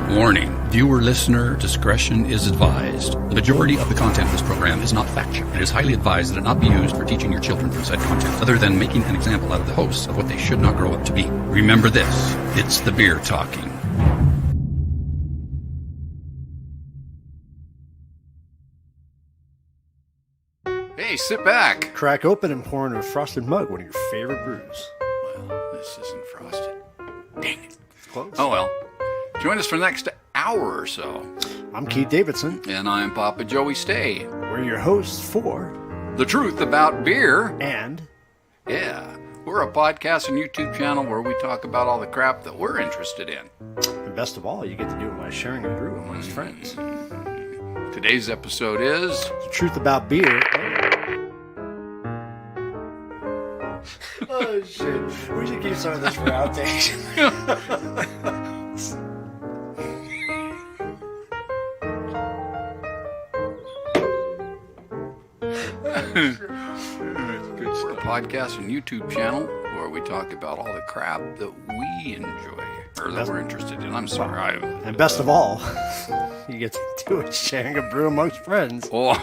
Warning, viewer-listener discretion is advised. The majority of the content of this program is not factual. It is highly advised that it not be used for teaching your children from said content, other than making an example out of the hosts of what they should not grow up to be. Remember this, it's the beer talking. Hey, sit back. Crack open and pour into a frosted mug one of your favorite brews. Well, this isn't frosted. Dang it. Close. Oh well. Join us for the next hour or so. I'm Keith Davidson. And I'm Papa Joey Stay. We're your hosts for The Truth About Beer. And Yeah, we're a podcast and YouTube channel where we talk about all the crap that we're interested in. And best of all, you get to do it by sharing a brew amongst friends. Today's episode is The Truth About Beer. Oh shit. We should keep some of this for outtakes. We're a podcast and YouTube channel where we talk about all the crap that we enjoy or that we're interested in. I'm sorry. And best of all, you get to do it sharing a brew amongst friends. Oh.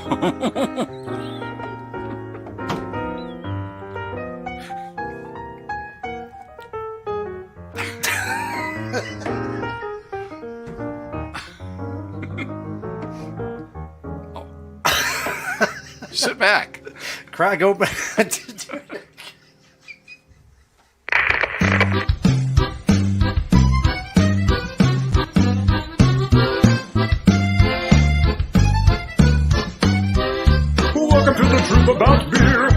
Sit back. Crack open. Welcome to The Truth About Beer.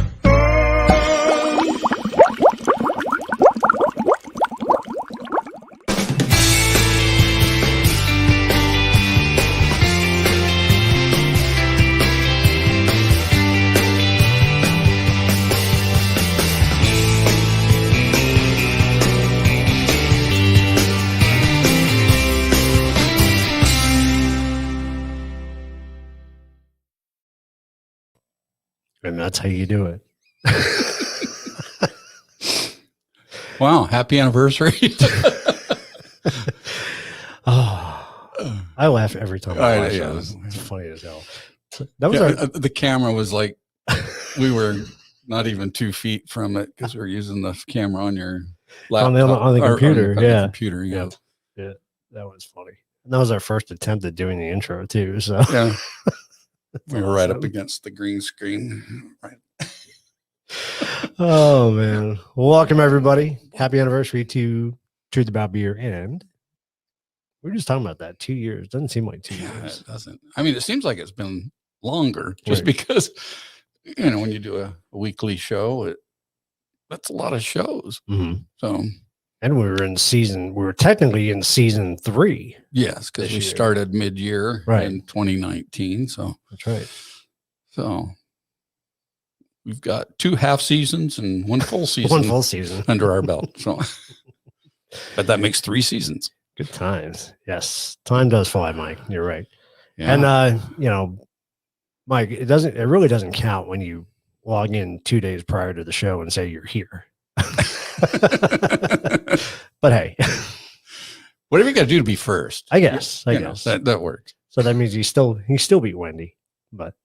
And that's how you do it. Wow, happy anniversary. Oh, I laugh every time I watch yeah. it. It's funny as hell. That was the camera was like, we were not even 2 feet from it because we were using the camera on your laptop. On the computer. On the computer, yeah. Yeah, that was funny. And that was our first attempt at doing the intro too. So Yeah. We were right up against the green screen. Right. Oh man. Well, welcome everybody. Happy anniversary to Truth About Beer. And we were just talking about that. 2 years. Doesn't seem like 2 Yeah, years. it doesn't. I mean, it seems like it's been longer just Right. because, you know, when you do a weekly show, that's a lot of shows. Mm-hmm. So, And we were technically in season 3. yes, because This we year. started mid-year Right. in 2019. So, That's right. we've got 2 half seasons and 1 full season. One full season. under our belt. So, but that makes 3 seasons. Good times. Yes. Time does fly, Mike. You're right. Yeah. And Mike, it really doesn't count when you log in 2 days prior to the show and say you're here. But hey, whatever you got to do to be first, I guess. I you know, guess that works. So that means he still beat Wendy. But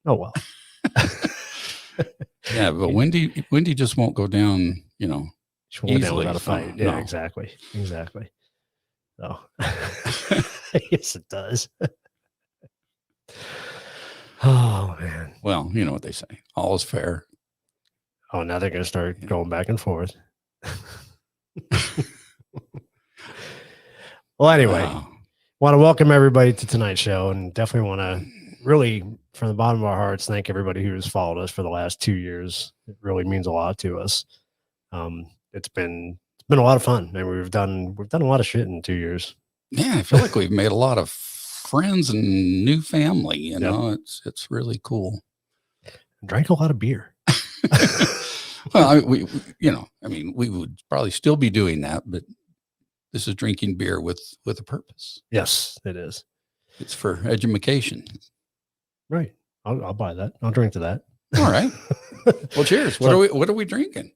oh well. Yeah, but Wendy just won't go down, you know. She won't go down easily, without a so, fight. Yeah, no. exactly. So yes, it does. Oh man. Well, you know what they say. All is fair. Oh, now they're gonna start going back and forth. Well, anyway, want to welcome everybody to tonight's show, and definitely want to really, from the bottom of our hearts, thank everybody who has followed us for the last 2 years. It really means a lot to us. It's been a lot of fun, and we've done a lot of shit in 2 years. Yeah, I feel like we've made a lot of friends and new family. You know, it's really cool. Drank a lot of beer. Well, we would probably still be doing that, but this is drinking beer with a purpose. Yes, it is. It's for education. Right. I'll buy that. I'll drink to that. All right. Well, cheers. What are we drinking?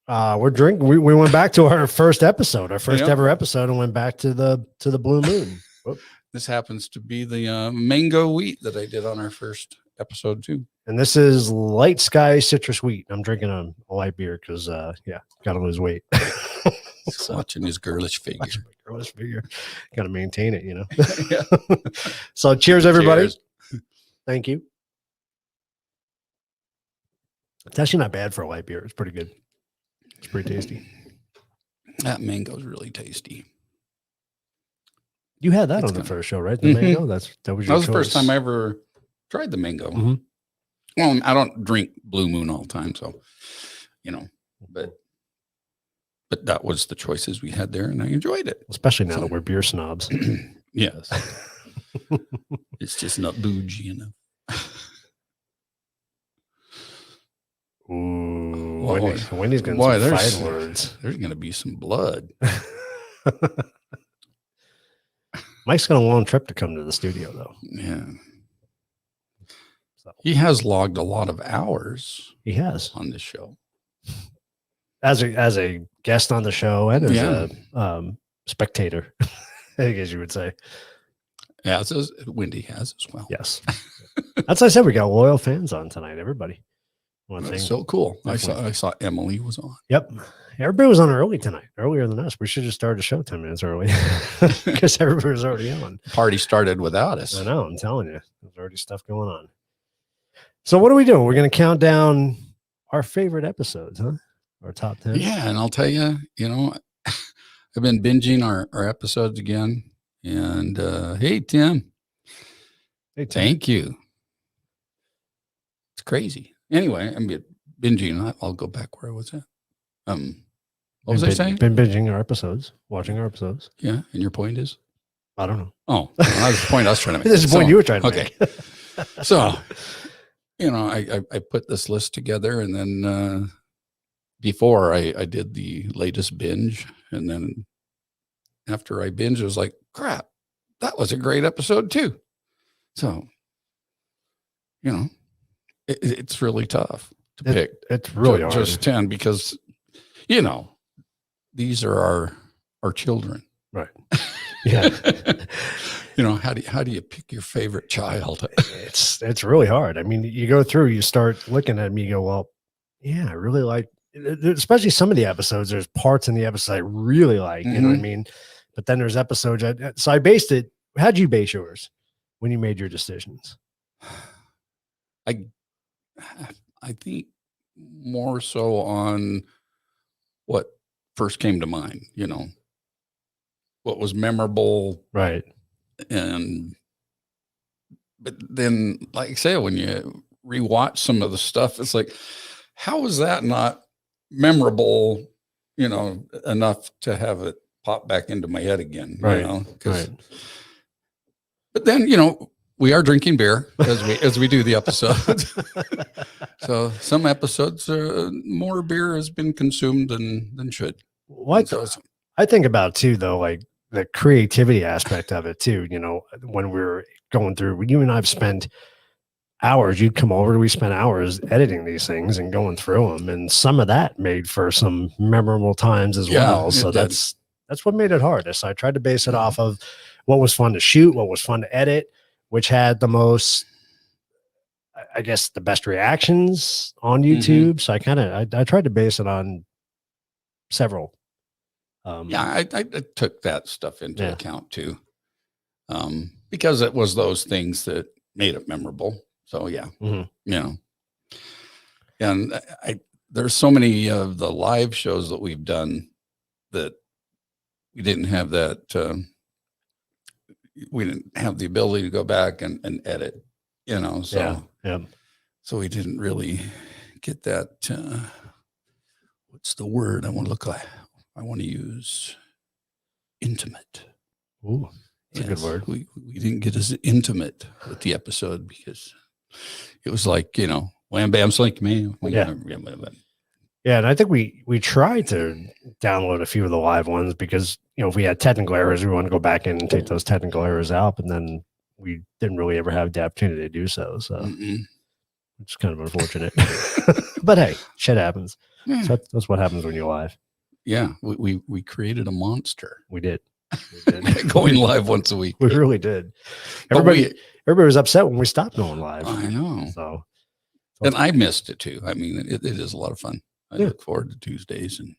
We're drinking. We went back to our first episode, our first ever episode, and went back to the Blue Moon. Whoop. This happens to be the mango wheat that I did on our first episode too. And this is Light Sky Citrus Wheat. I'm drinking a light beer because, got to lose weight. So, watching his girlish figure. Got to maintain it, Yeah. So cheers, everybody. Cheers. Thank you. It's actually not bad for a light beer. It's pretty good. It's pretty tasty. That mango's really tasty. You had that on the first show, right? The mango. That was your the first time I ever tried the mango. Mm-hmm. Well, I don't drink Blue Moon all the time, so but that was the choices we had there, and I enjoyed it. Especially now that we're beer snobs. Yes. It's just not bougie enough. Ooh, Wendy's going to fight words. There's going to be some blood. Mike's got a long trip to come to the studio, though. Yeah. So. He has logged a lot of hours. He has on this show. As a guest on the show and as a spectator, I guess you would say. Yeah, as Wendy has as well. Yes. That's what I said. We got loyal fans on tonight, everybody. That's so cool. I saw Emily was on. Yep. Everybody was on early tonight, earlier than us. We should have started the show 10 minutes early because everybody was already on. Party started without us. I know. I'm telling you, there's already stuff going on. So what are we doing? We're going to count down our favorite episodes, huh? Our top 10. Yeah. And I'll tell you, I've been binging our episodes again. And hey, Tim. Hey, Tim. Thank you. It's crazy. Anyway, I'm binging. I'll go back where I was at. What was I saying? Been binging our episodes, watching our episodes. Yeah. And your point is? I don't know. Oh, that was the point I was trying to make. This is the point you were trying to make. So, I put this list together, and then before I did the latest binge, and then after I binged, I was like, crap, that was a great episode too. So, it's really tough to pick. It's really hard. Just 10 because, these are our children. Right. Yeah. How do you pick your favorite child? It's really hard. I mean, you go through, you start looking at them, you go, well, yeah, I really like, especially some of the episodes. There's parts in the episode I really like, you know what I mean? But then there's episodes. So I based it. How'd you base yours when you made your decisions? I think more so on what first came to mind, what was memorable. Right. But then, like I say, when you rewatch some of the stuff, it's like, how was that not memorable, enough to have it pop back into my head again, right. Right. But then, we are drinking beer as we do the episodes. So some episodes, more beer has been consumed than should. I think about too, though, like the creativity aspect of it too. When we were going through, you and I've spent hours. You'd come over, we spent hours editing these things and going through them, and some of that made for some memorable times as well. So that's what made it hard. So I tried to base it off of what was fun to shoot, what was fun to edit, which had the most, I guess, the best reactions on YouTube. So I tried to base it on several. I took that stuff into account too, because it was those things that made it memorable. So and there's so many of the live shows that we've done that we didn't have that. We didn't have the ability to go back and edit, so so we didn't really get that. What's the word I want to look like? I want to use intimate. Ooh, that's a good word. We didn't get as intimate with the episode because it was like, wham, bam, slink, man. Yeah, and I think we tried to download a few of the live ones because, if we had technical errors, we want to go back in and take those technical errors out, and then we didn't really ever have the opportunity to do so. So it's kind of unfortunate. But hey, shit happens. Yeah. So that's what happens when you're live. Yeah, we created a monster. We did. We did. Going live once a week. We really did. But Everybody was upset when we stopped going live. I know. So And I missed it too. I mean, it is a lot of fun. I look forward to Tuesdays. And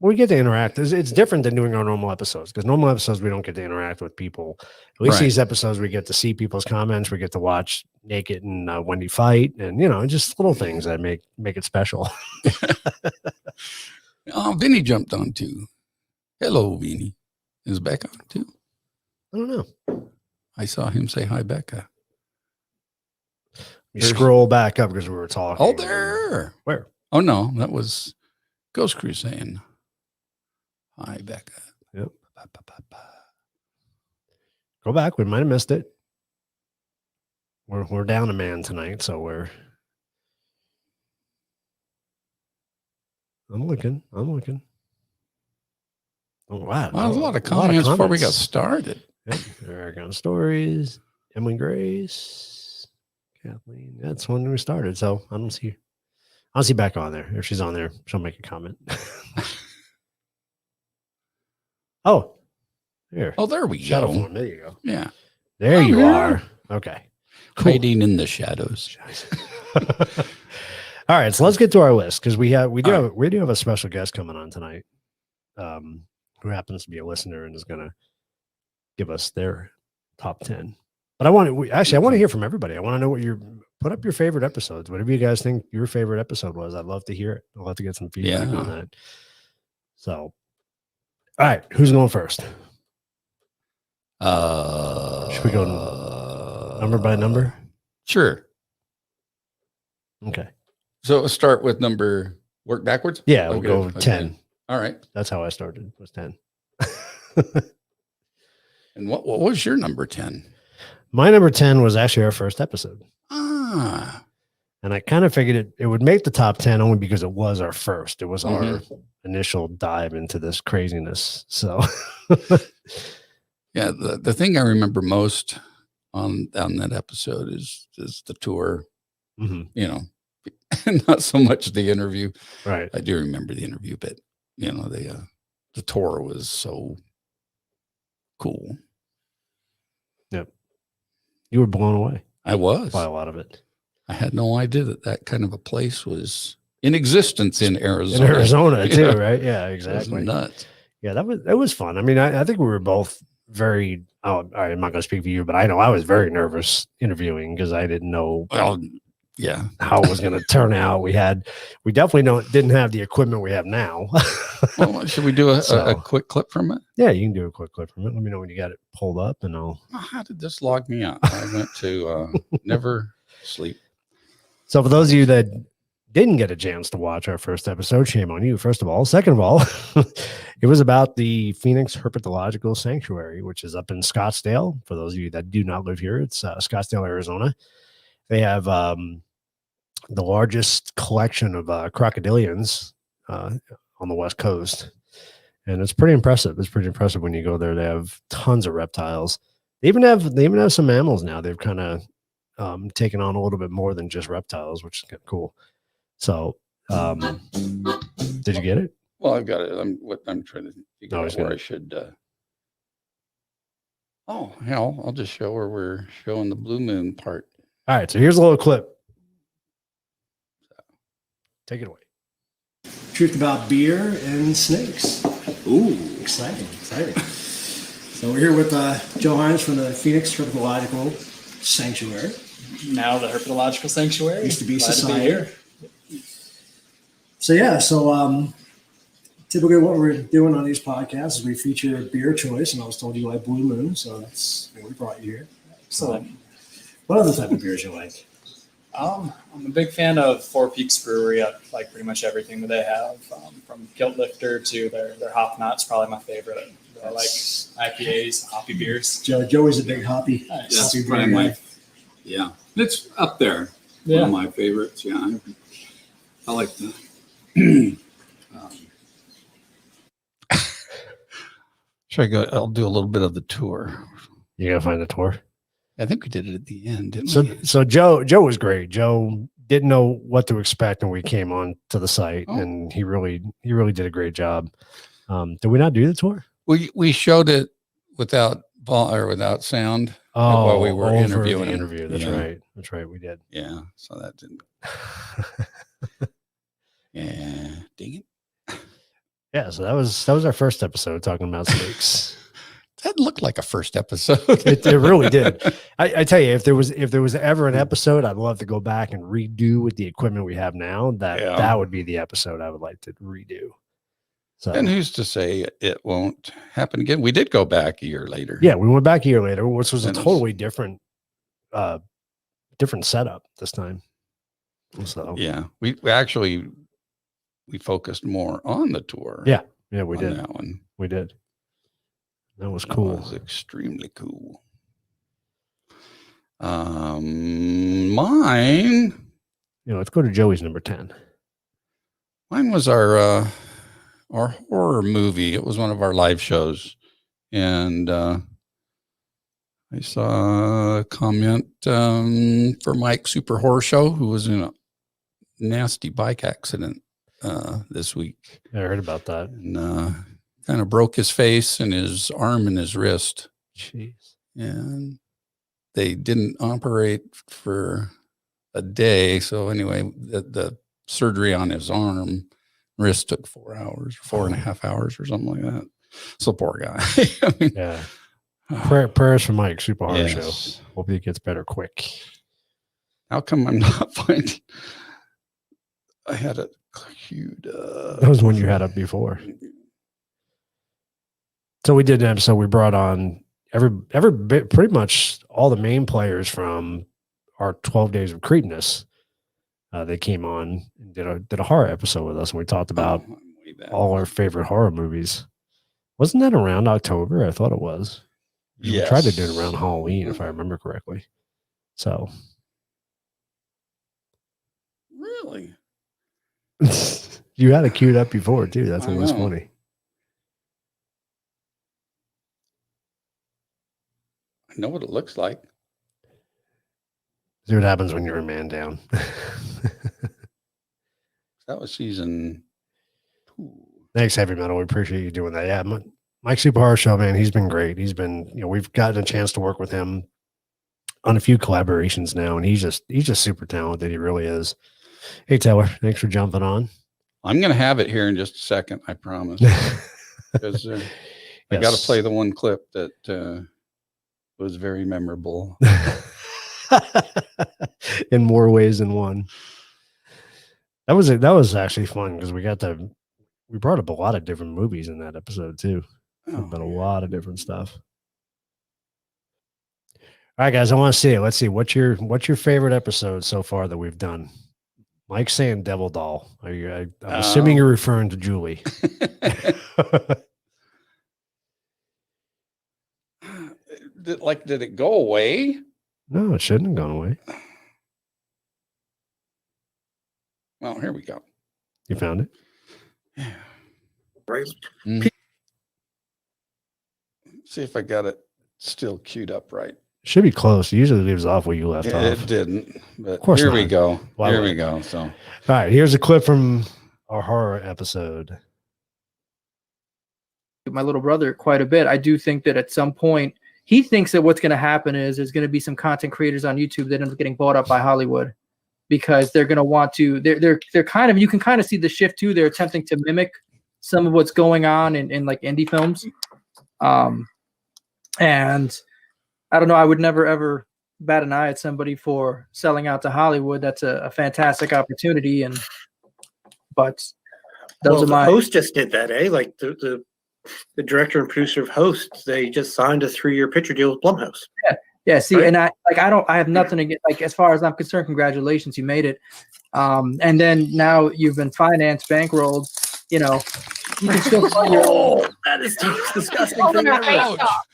we get to interact. It's different than doing our normal episodes, because normal episodes, we don't get to interact with people. At least these episodes, we get to see people's comments. We get to watch Naked and Wendy fight, and, just little things that make it special. Oh, Vinny jumped on too. Hello, Vinny. Is Becca on too? I don't know. I saw him say hi, Becca. You scroll back up because we were talking. Oh, there. Where? Oh, no, that was Ghost Crew saying hi, Becca. Yep. Go back. We might have missed it. We're down a man tonight, so I'm looking. Oh, wow. Well, there's a lot of comments before we got started. Yep. Aragon Stories, Emily Grace, Kathleen. That's when we started. So I don't see Becca on there. If she's on there, she'll make a comment. Oh, here. Oh, there we Shadow go. form. There you go. Yeah. There you are. Okay. Cool. Hiding in the shadows. All right, so let's get to our list, because we do have a special guest coming on tonight, who happens to be a listener and is going to give us their top 10. But I want to hear from everybody. I want to know put up your favorite episodes. Whatever you guys think your favorite episode was, I'd love to hear it. I'd love to get some feedback on that. So, all right, who's going first? Should we go number by number? Sure. Okay. So we'll start with work backwards? Yeah, we'll go 10. All right. That's how I started, was 10. And what was your number 10? My number 10 was actually our first episode. Ah. And I kind of figured it would make the top 10 only because it was our first. It was our initial dive into this craziness. So, yeah, the thing I remember most on that episode is the tour. Not so much the interview. Right. I do remember the interview, but the tour was so cool. Yep. You were blown away. I was by a lot of it. I had no idea that kind of a place was in existence in Arizona. In Arizona too, right? Yeah, exactly. Nuts. Yeah, that was fun. I mean, I think we were both very. I'm not going to speak for you, but I know I was very nervous interviewing because I didn't know. Well, yeah, how it was going to turn out. We definitely didn't have the equipment we have now. Well, should we do a quick clip from it? Yeah, you can do a quick clip from it. Let me know when you got it pulled up, and I'll. How did this log me out? I went to never sleep. So for those of you that didn't get a chance to watch our first episode, shame on you, first of all. Second of all, it was about the Phoenix Herpetological Sanctuary, which is up in Scottsdale. For those of you that do not live here, it's Scottsdale, Arizona. They have the largest collection of crocodilians on the West Coast. And it's pretty impressive. It's pretty impressive when you go there. They have tons of reptiles. They even have some mammals now. They've kind of taken on a little bit more than just reptiles, which is kind of cool. So, did you get it? Well, I've got it. I'm trying to figure out where I should. Oh, hell, I'll just show where we're showing the blue moon part. All right, so here's a little clip. Take it away. Truth about beer and snakes. Ooh, exciting. So we're here with Joe Hines from the Phoenix Herpetological Sanctuary. Now the Herpetological Sanctuary. Used to be Society. So typically what we're doing on these podcasts is we feature beer choice, and I was told you like Blue Moon, so that's what we brought you here. So what other type of beers you like? I'm a big fan of Four Peaks Brewery. I like pretty much everything that they have, from Guilt Lifter to their Hop Knot's probably my favorite. I like IPAs, hoppy beers. Joey's a big hoppy. Nice. That's probably my, yeah, it's up there. Yeah. One of my favorites. Yeah, I like the. Should I go? I'll do a little bit of the tour. You gotta find the tour. I think we did it at the end, didn't we? So Joe was great. Joe didn't know what to expect when we came on to the site, and he really did a great job. Did we not do the tour? We showed it without without sound. Oh, while we were over interviewing the him. interview. That's Yeah. right. That's right. We did. Yeah. So that didn't. Yeah. Dang it. Yeah. So that was our first episode talking about snakes. That looked like a first episode. It really did. I tell you, if there was ever an episode, I'd love to go back and redo with the equipment we have now. That would be the episode I would like to redo. So, And who's to say it won't happen again? We did go back a year later. yeah, we went back a year later, which was a And it's- totally different setup this time. So Yeah. We actually focused more on the tour. yeah, we on did. that one. We did. That was That cool. was extremely cool. Mine Let's go to Joey's number 10. Mine was our horror movie. It was one of our live shows, and I saw a comment for Mike Super Horror Show, who was in a nasty bike accident this week, I heard about that. and kind of broke his face and his arm and his wrist, Jeez. and they didn't operate for a day. So anyway, the surgery on his wrist took 4 hours, 4.5 hours, or something like that. So poor guy. I mean, Yeah. Prayers for Mike, Super Horror Show. yes. Hope he gets better quick. How come I'm not finding? I had it queued up. That was one you had up before. So we did an episode. We brought on pretty much all the main players from our 12 Days of Creepiness. They came on and did a horror episode with us, and we talked about I'm way back. all our favorite horror movies. Wasn't that around October? I thought it was. We tried to do it around Halloween, if I remember correctly. So Really? you had it queued up before too. That's I what was know. funny. I know what it looks like. See what happens when you're a man down. That was season 2. Thanks, Heavy Metal. We appreciate you doing that. Yeah, Mike Super Horror Show, man, he's been great. He's been, we've gotten a chance to work with him on a few collaborations now, and he's just super talented. He really is. Hey, Taylor, thanks for jumping on. I'm going to have it here in just a second. I promise. Because I got to play the one clip that was very memorable. In more ways than one. That was actually fun because we brought up a lot of different movies in that episode too. About a lot of different stuff. All right, guys, I want to see it. Let's see what's your favorite episode so far that we've done. Mike's saying Devil Doll. I'm assuming you're referring to Julie. Did it go away? No, it shouldn't have gone away. Well, here we go. You found it? Yeah. Right. See if I got it still queued up right. Should be close. It usually leaves off where you left off. It didn't, but Of course here we not. go. Why Here would we it? go. So All right, here's a clip from our horror episode. My little brother quite a bit. I do think that at some point he thinks that what's going to happen is there's going to be some content creators on YouTube that end up getting bought up by Hollywood because they're going to want to. They're kind of, you can kind of see the shift too. They're attempting to mimic some of what's going on in like indie films, and I don't know. I would never ever bat an eye at somebody for selling out to Hollywood. That's a fantastic opportunity, but those are the my. host just did that, eh? Like the director and producer of Host, they just signed a 3-year picture deal with Blumhouse. Yeah, see, Right. and I have nothing to get, like, as far as I'm concerned, congratulations, you made it. And then now you've been financed, bankrolled, you can still fund your own. That is the most disgusting Oh, thing my ever. face off.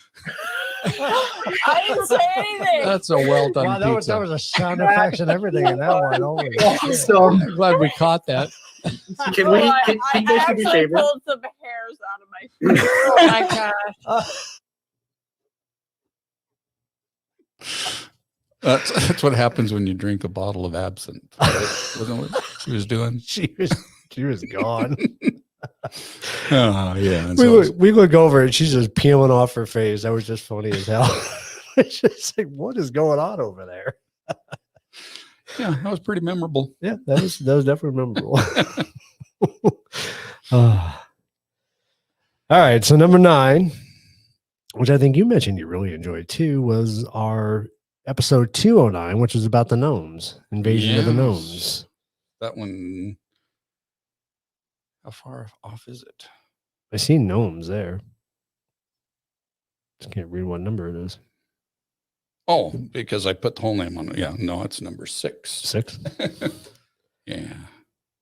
I didn't say anything. That's a well done Wow, pizza. that was a sound effects and everything in that one. Holy shit. So I'm glad we caught that. Can we? I Can you guys do me a actually favor? pulled some hairs out of my face. Oh my gosh. that's what happens when you drink a bottle of absinthe. Right? Wasn't what she was doing? She was gone. Oh, yeah. and We so look, we look over and she's just peeling off her face. That was just funny as hell. It's just like, what is going on over there? yeah, that was pretty memorable. Yeah, that was definitely memorable. All right, so number 9, which I think you mentioned you really enjoyed too, was our episode 209, which is about the gnomes, invasion of the Yes. gnomes. That one, how far off is it? I see gnomes there. Just can't read what number it is. Oh, because I put the whole name on it. Yeah, no, it's number 6. 6. Yeah.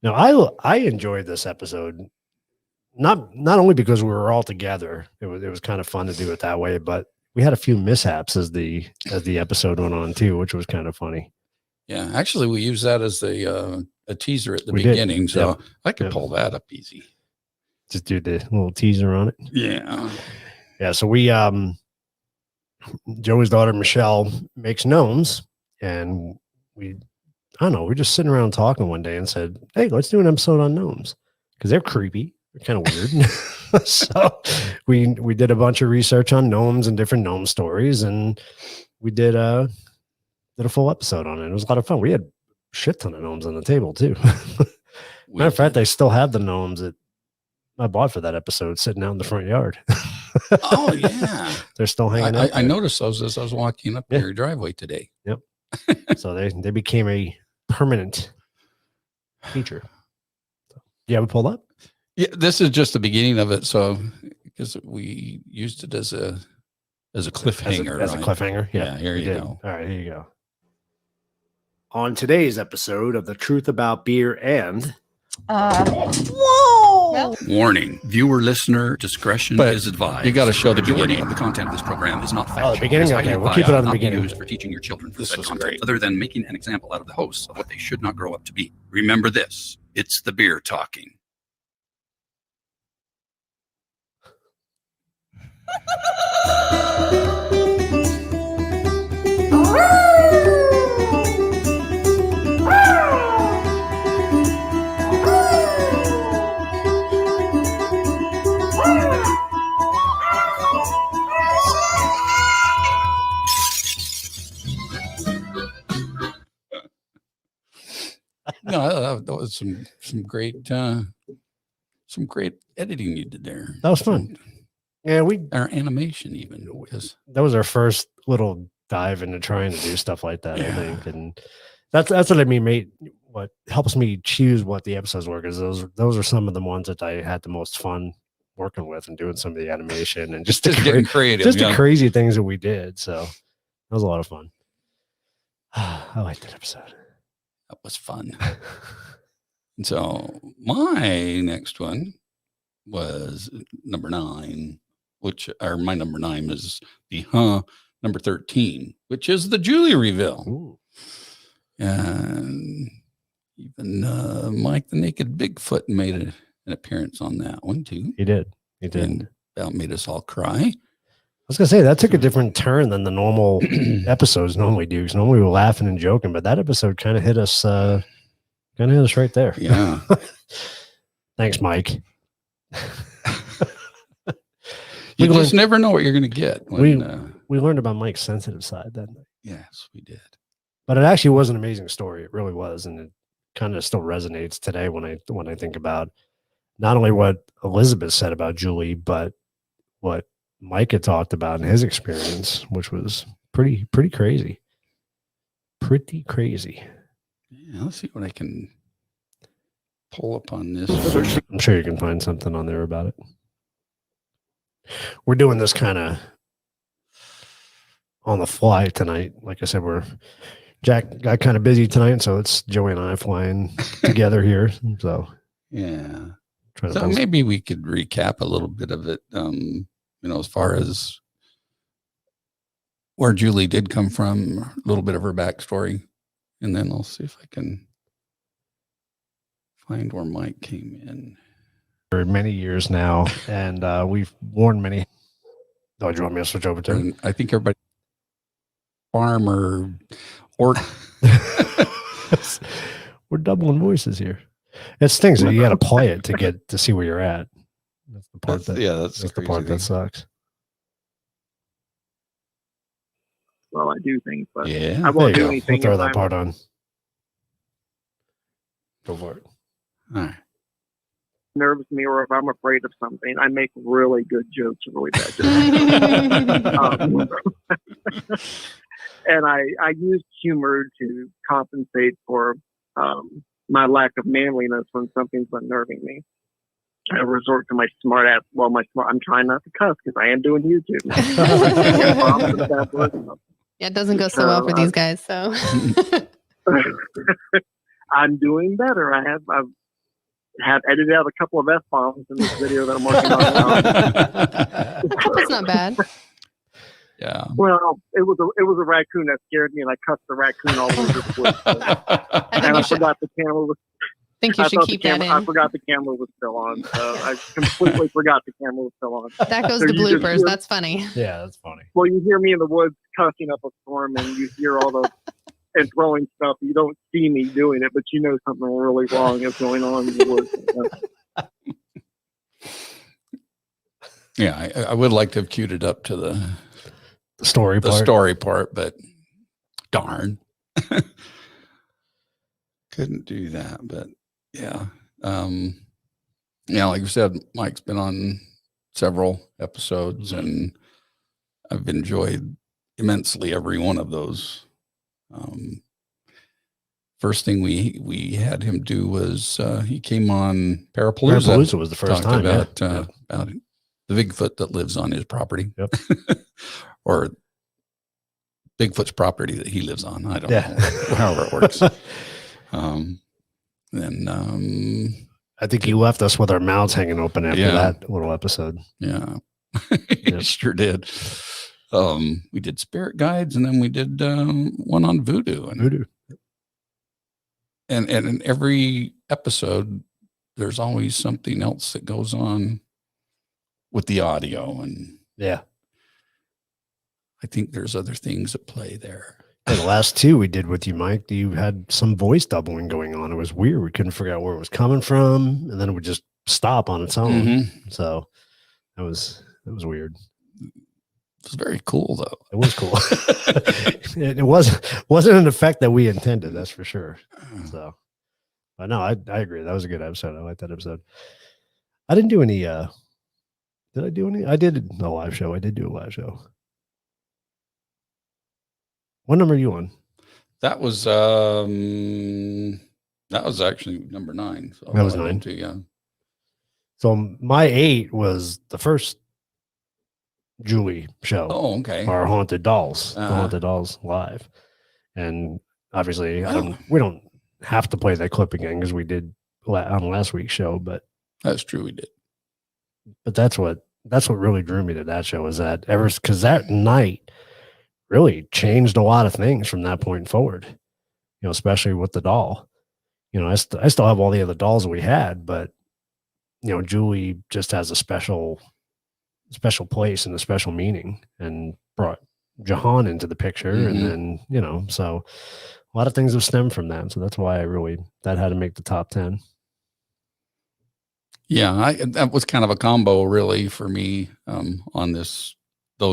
Now I enjoyed this episode, not only because we were all together. It was kind of fun to do it that way, but we had a few mishaps as the episode went on too, which was kind of funny. Yeah, actually, we used that as a teaser at the We did. beginning, so Yep. I could Yep. pull that up easy. Just do the little teaser on it. Yeah. Yeah, so we Joey's daughter Michelle makes gnomes, and I don't know, we're just sitting around talking one day and said, "Hey, let's do an episode on gnomes because they're creepy, they're kind of weird." So we did a bunch of research on gnomes and different gnome stories, and we did a full episode on it. It was a lot of fun. We had a shit ton of gnomes on the table too. Matter of fact, I still have the gnomes that I bought for that episode sitting out in the front yard. Oh, yeah. They're still hanging out. I noticed those as I was walking up your driveway today. So they became a permanent feature. So, you have it pulled up? Yeah, this is just the beginning of it. So, because we used it as a cliffhanger. As a right? cliffhanger. Yeah, here we you did. go. All right, here you go. On today's episode of The Truth About Beer and Whoa! Warning: viewer listener discretion But is advised. you gotta show the majority beginning. of the content of this program is not factual. Oh, the beginning? It is highly Okay, we'll advised keep it on the not to be beginning. used for teaching your children for This said was content, great. other than making an example out of the hosts of what they should not grow up to be. Remember this: it's the beer talking. No, that was some great editing you did there. That was fun. Yeah, Our animation even was. that was our first little dive into trying to do stuff like that, I Yeah. think. And that's what I mean, what helps me choose what the episodes were, because those are some of the ones that I had the most fun working with and doing some of the animation and just Getting creative. just yeah. the crazy things that we did. So that was a lot of fun. I liked that episode. That was fun. And so my next one was number 9, my number 9 is the number 13, which is the Julie reveal. Ooh. And even Mike the Naked Bigfoot made an appearance on that one too. He did. And that made us all cry. I was gonna say that took a different turn than the normal episodes normally do. Because normally we're laughing and joking, but that episode kind of hit us right there. Yeah. Thanks, Mike. You We just never know what you're going to get. When, We learned about Mike's sensitive side that night, yes, we did. but it actually was an amazing story. It really was, and it kind of still resonates today when I think about not only what Elizabeth said about Julie, but what Mike had talked about in his experience, which was pretty crazy. Pretty crazy. Yeah, let's see what I can pull up on this. I'm sure you can find something on there about it. We're doing this kind of on the fly tonight. Like I said, Jack got kind of busy tonight, so it's Joey and I flying together here. So Yeah. trying to So post- maybe we could recap a little bit of it, as far as where Julie did come from, a little bit of her backstory, and then I'll see if I can find where Mike came in. for many years now, and we've worn many. Oh, do you want me to switch over to? And I think everybody, farmer, or We're doubling voices here. It's things that you got to play it to get to see where you're at. That's the part That's that's the part crazy that sucks. Well, I do things, but Yeah. I won't There do you go. anything. We'll throw if that I'm- part on. Go for it. All right. nerves me or if I'm afraid of something, I make really good jokes, really bad jokes. And I use humor to compensate for my lack of manliness when something's unnerving me. I resort to my smart ass. Well, I'm trying not to cuss because I am doing YouTube. Yeah, it doesn't go so well for these guys. So I'm doing better. I've edited out a couple of F-bombs in this video that I'm working on now. that's not bad. Yeah. Well, it was a raccoon that scared me, and I cussed the raccoon all over the place. And I forgot the camera was. I think you should keep that in. I forgot the camera was still on, so I completely forgot the camera was still on. That goes So to you just bloopers. hear- That's funny. Yeah, that's funny. Well, you hear me in the woods cussing up a storm, and you hear all the and throwing stuff. You don't see me doing it, but you know something really wrong is going on in the woods. Yeah, I would like to have queued it up to the Story part. story part, but darn. Couldn't do that, but yeah. Yeah, like I said, Mike's been on several episodes and I've enjoyed immensely every one of those. First thing we had him do was he came on Parapalooza. Parapalooza was the first talked time. about Yeah. about the Bigfoot that lives on his property. Yep. Or Bigfoot's property that he lives on. I don't Yeah. know, however it works. Then I think he left us with our mouths hanging open after Yeah. that little episode. yeah, Yep. sure did. We did spirit guides, and then we did one on voodoo, and Voodoo. and in every episode, there's always something else that goes on with the audio, and Yeah. I think there's other things at play there. Yeah, the last two we did with you, Mike, you had some voice doubling going on. It was weird. We couldn't figure out where it was coming from, and then it would just stop on its own. Mhm. So it was weird. It was very cool, though. It was cool. it wasn't an effect that we intended, that's for sure. So, but no, I agree. That was a good episode. I like that episode. I didn't do any. Did I do any? I did a live show. I did do a live show. What number are you on? That was actually number 9. So That was I went 9. to, yeah. So my 8 was the first Julie show. Oh, okay. Our Haunted Dolls, the Uh-huh. Haunted Dolls live, and obviously we don't have to play that clip again because we did on last week's show, but That's true. We did. that's what really drew me to that show is that because that night really changed a lot of things from that point forward, especially with the doll. I still have all the other dolls that we had, but Julie just has a special place and a special meaning, and brought Jahan into the picture. Mhm. And then, so a lot of things have stemmed from that. So that's why that had to make the top 10. Yeah, that was kind of a combo, really, for me on those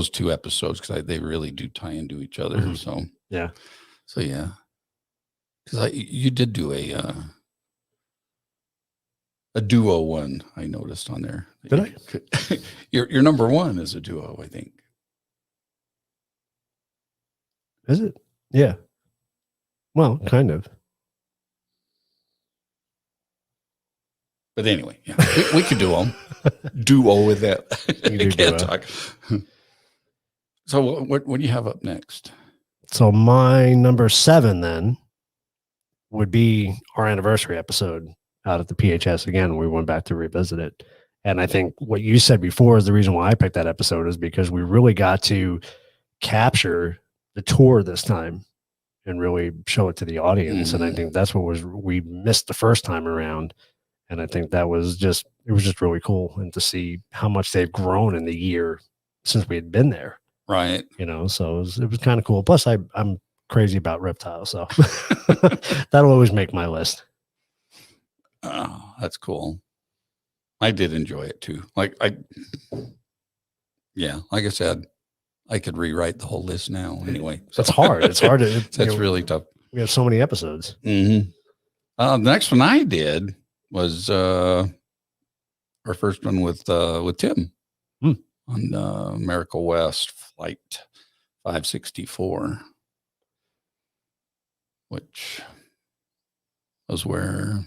2 episodes because they really do tie into each other. Mhm. So Yeah. yeah, because you did do a duo one. I noticed on there. Did I? Your number 1 is a duo, I think. Is it? Yeah. Well, kind of. But anyway, yeah, we could duo with that. You do I can't duo. talk. So what do you have up next? So my number 7 then would be our anniversary episode out at the PHS again. We went back to revisit it. And I think what you said before is the reason why I picked that episode is because we really got to capture the tour this time and really show it to the audience. And I think that's what we missed the first time around. And I think it was just really cool. And to see how much they've grown in the year since we had been there. Right. So it was kind of cool. Plus I'm crazy about reptiles. So that'll always make my list. Oh, that's cool. I did enjoy it too. Like I said, I could rewrite the whole list now anyway. That's hard. It's hard to. That's really tough. We have so many episodes. Mm-hmm. The next one I did was our first one with Tim on Miracle West Flight 564, which was where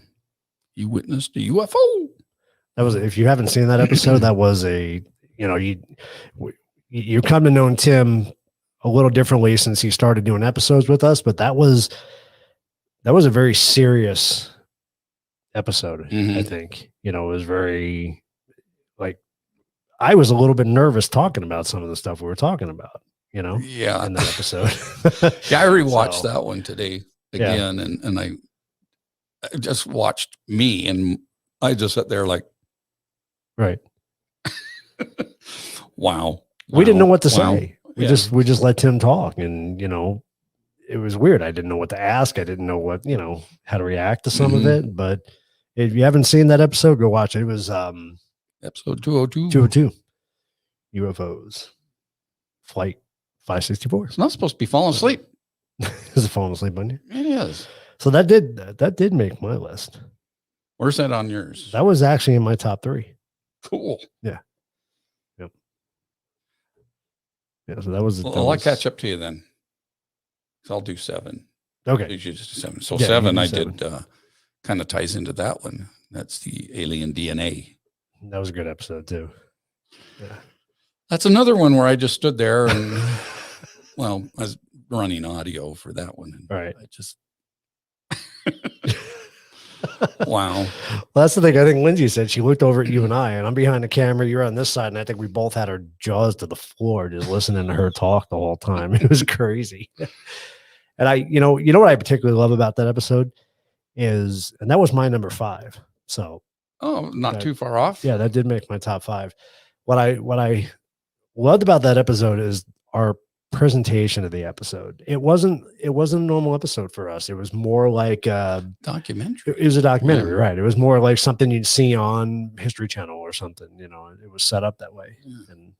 you witnessed a UFO. That was, if you haven't seen that episode, that was you come to know Tim a little differently since he started doing episodes with us, but that was a very serious episode. I think, it was very, like, I was a little bit nervous talking about some of the stuff we were talking about, in that episode. Yeah, I rewatched that one today again, and I just watched me, and I just sat there like, right. Wow. We didn't know what to say. We just let Tim talk, and it was weird. I didn't know what to ask. I didn't know what, how to react to some of it. But if you haven't seen that episode, go watch it. It was episode 202. 202. UFOs. Flight 564. It's not supposed to be falling asleep. Is it falling asleep on you? It is. So that did make my list. Where's that on yours? That was actually in my top 3. Cool. Yeah. Yep. Yeah. So that was. I'll catch up to you then. So I'll do 7. Okay. You just do 7. So 7, I did kind of ties into that one. That's the alien DNA. That was a good episode too. Yeah. That's another one where I just stood there and, well, I was running audio for that one. And right. I just, wow. Well, that's the thing. I think Lindsay said she looked over at you and I'm behind the camera. You're on this side. And I think we both had our jaws to the floor, just listening to her talk the whole time. It was crazy. And I, you know what I particularly love about that episode is, and that was my number 5. So, not too far off. Yeah, that did make my top 5. What I loved about that episode is our presentation of the episode. It wasn't a normal episode for us. It was more like a documentary. It was a documentary, right? It was more like something you'd see on History Channel or something. It was set up that way, and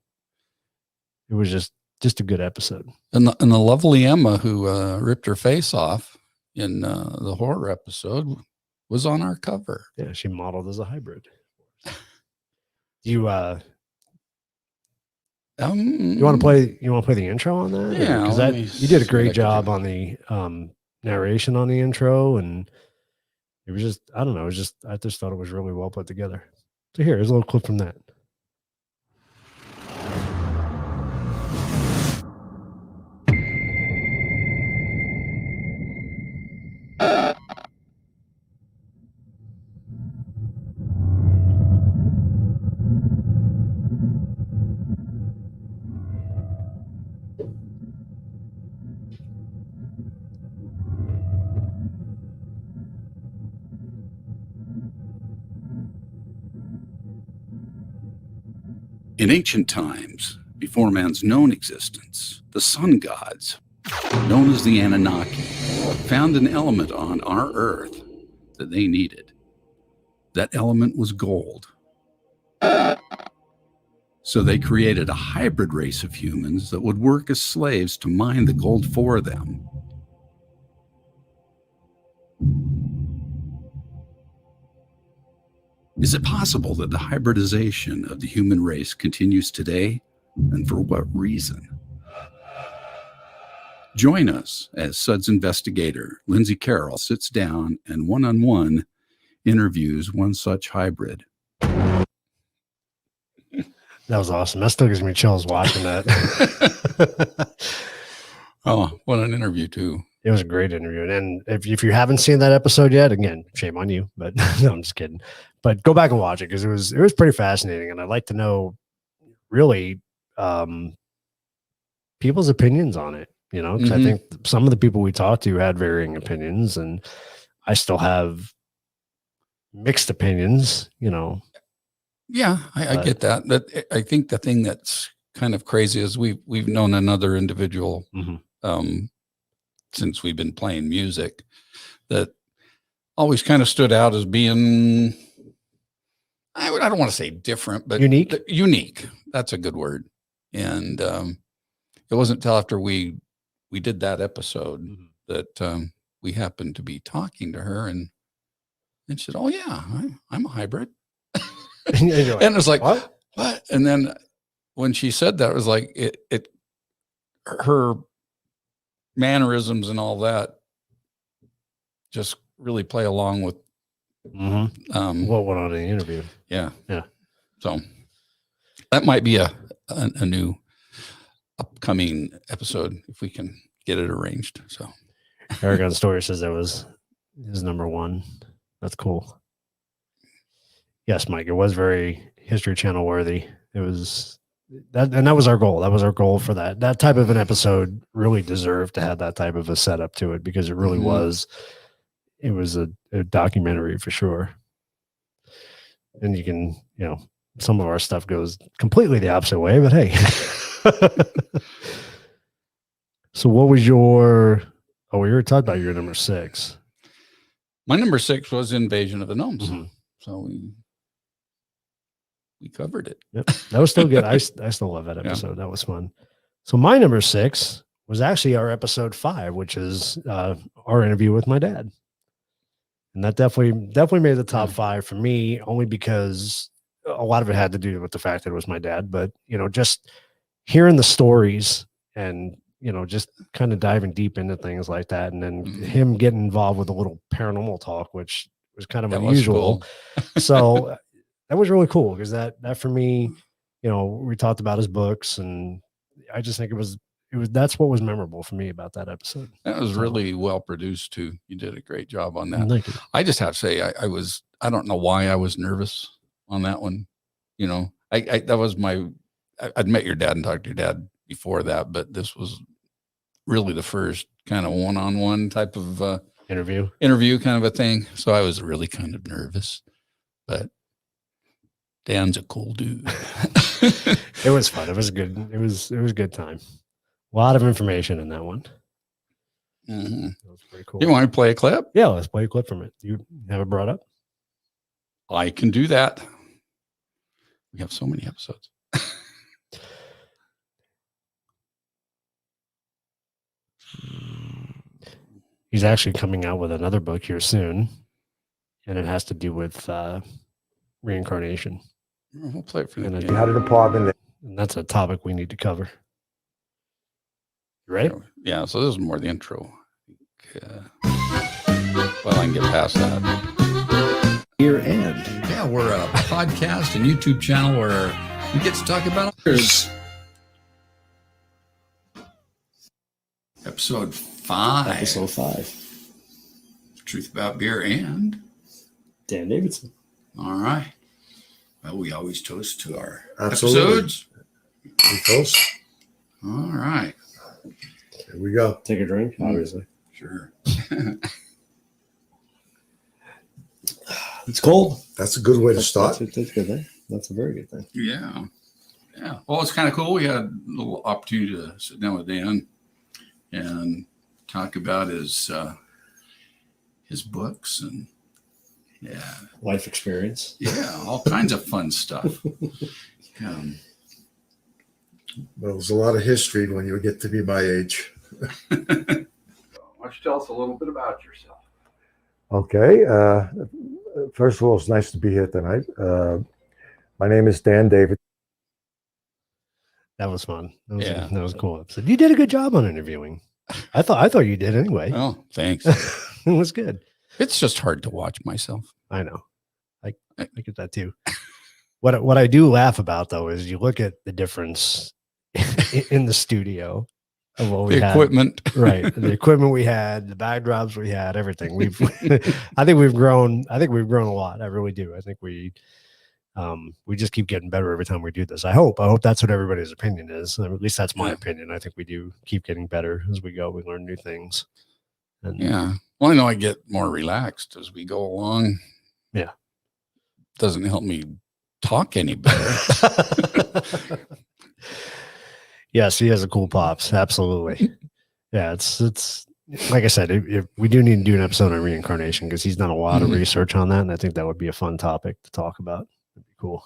it was just a good episode. And the lovely Emma, who ripped her face off in the horror episode, was on our cover. Yeah, she modeled as a hybrid. You want to play the intro on that? Yeah, because you did a great job on the narration on the intro, and it was just, I don't know, I just thought it was really well put together. So here's a little clip from that. In ancient times, before man's known existence, the sun gods, known as the Anunnaki, found an element on our Earth that they needed. That element was gold. So they created a hybrid race of humans that would work as slaves to mine the gold for them. Is it possible that the hybridization of the human race continues today, and for what reason? Join us as SUDS investigator Lindsay Carroll sits down and one-on-one interviews one such hybrid. That was awesome. That still gives me chills watching that. Oh, what an interview too. It was a great interview. And if you haven't seen that episode yet, again, shame on you, but no, I'm just kidding. But go back and watch it, because it was pretty fascinating. And I'd like to know really people's opinions on it, because I think some of the people we talked to had varying opinions, and I still have mixed opinions, Yeah, I get that. But I think the thing that's kind of crazy is we've known another individual since we've been playing music that always kind of stood out as being, I don't want to say different, but Unique? Unique. That's a good word. And it wasn't until after we did that episode that we happened to be talking to her, and she said, "Oh yeah, I'm a hybrid." And you're like, And it was like, what? And then when she said that, it was like her mannerisms and all that just really play along with What went on in the interview? Yeah. Yeah. So that might be a new upcoming episode if we can get it arranged. So Eric on Story says that was his number one. That's cool. Yes, Mike, it was very History Channel worthy. It was that, and that was our goal. That was our goal for that. That type of an episode really deserved to have that type of a setup to it, because it really was. It was a documentary for sure. And you can, some of our stuff goes completely the opposite way, but hey. So what was your, we were talking about your number 6. My number 6 was Invasion of the Gnomes. So we covered it. Yep. That was still good. I still love that episode. That was fun. So my number 6 was actually our episode 5, which is our interview with my dad. And that definitely made the top 5 for me, only because a lot of it had to do with the fact that it was my dad. But, just hearing the stories and, just kind of diving deep into things like that. And then him getting involved with a little paranormal talk, which was kind of unusual. So that was really cool, because that for me, we talked about his books, and I just think that's what was memorable for me about that episode. That was really well produced too. You did a great job on that. Thank you. I just have to say, I don't know why I was nervous on that one. That was I'd met your dad and talked to your dad before that, but this was really the first kind of one-on-one type of interview kind of a thing. So I was really kind of nervous, but Dan's a cool dude. It was fun. It was good. It was a good time. A lot of information in that one. That was pretty cool. You want to play a clip? Yeah, let's play a clip from it. You have it brought up? I can do that. We have so many episodes. He's actually coming out with another book here soon, and it has to do with reincarnation. We'll play it for you. Had a department, and that's a topic we need to cover. You ready? Yeah. So this is more the intro. Well, I can get past that. Year end. Yeah, we're a podcast and YouTube channel where we get to talk about others. Episode 5. Truth about beer and Dan Davidson. All right. Well, we always toast to our Absolutely. episodes. We toast. All right. Here we go. Take a drink, obviously. Sure. It's cold. That's a good way to start. That's a good thing. That's a very good thing. Yeah. Yeah. Well, it's kind of cool. We had a little opportunity to sit down with Dan and talk about his books and life experience. Yeah, all kinds of fun stuff. Well, there's a lot of history when you get to be my age. Why don't you tell us a little bit about yourself? Okay. First of all, it's nice to be here tonight. My name is Dan David. That was fun. That was cool. So you did a good job on interviewing. I thought you did anyway. Oh, thanks. It was good. It's just hard to watch myself. I know. I get that too. What I do laugh about though is you look at the difference in the studio of what we had. Equipment. Right. The equipment we had, the backdrops we had, everything. I think we've grown a lot. I really do. I think we just keep getting better every time we do this. I hope that's what everybody's opinion is. At least that's my opinion. I think we do keep getting better as we go. We learn new things. And well, I know I get more relaxed as we go along. Yeah. Doesn't help me talk any better. Yes, he has a cool pops. Absolutely. Yeah, it's like I said, if we do need to do an episode on reincarnation because he's done a lot of Mhm. research on that, and I think that would be a fun topic to talk about. It'd be cool.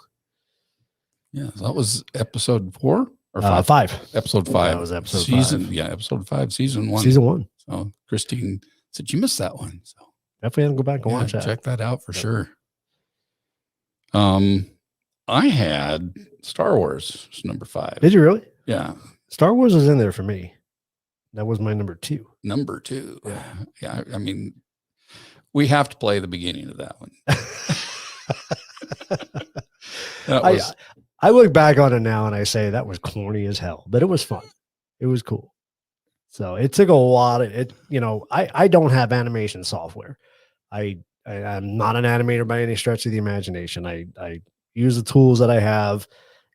Yeah, that was episode 4 or 5. 5. Episode 5. That was episode season. 5. Yeah, episode 5, season 1. Season 1. So Christine said you missed that one. So Definitely have to go back and watch that. check that out for sure. I had Star Wars was number 5. Did you really? Yeah, Star Wars was in there for me. That was my number 2. number 2. Yeah, I mean, we have to play the beginning of that one. That was, I look back on it now and I say that was corny as hell, but it was fun. It was cool. So it took a lot of it. You know, I don't have animation software. I'm not an animator by any stretch of the imagination. I use the tools that I have,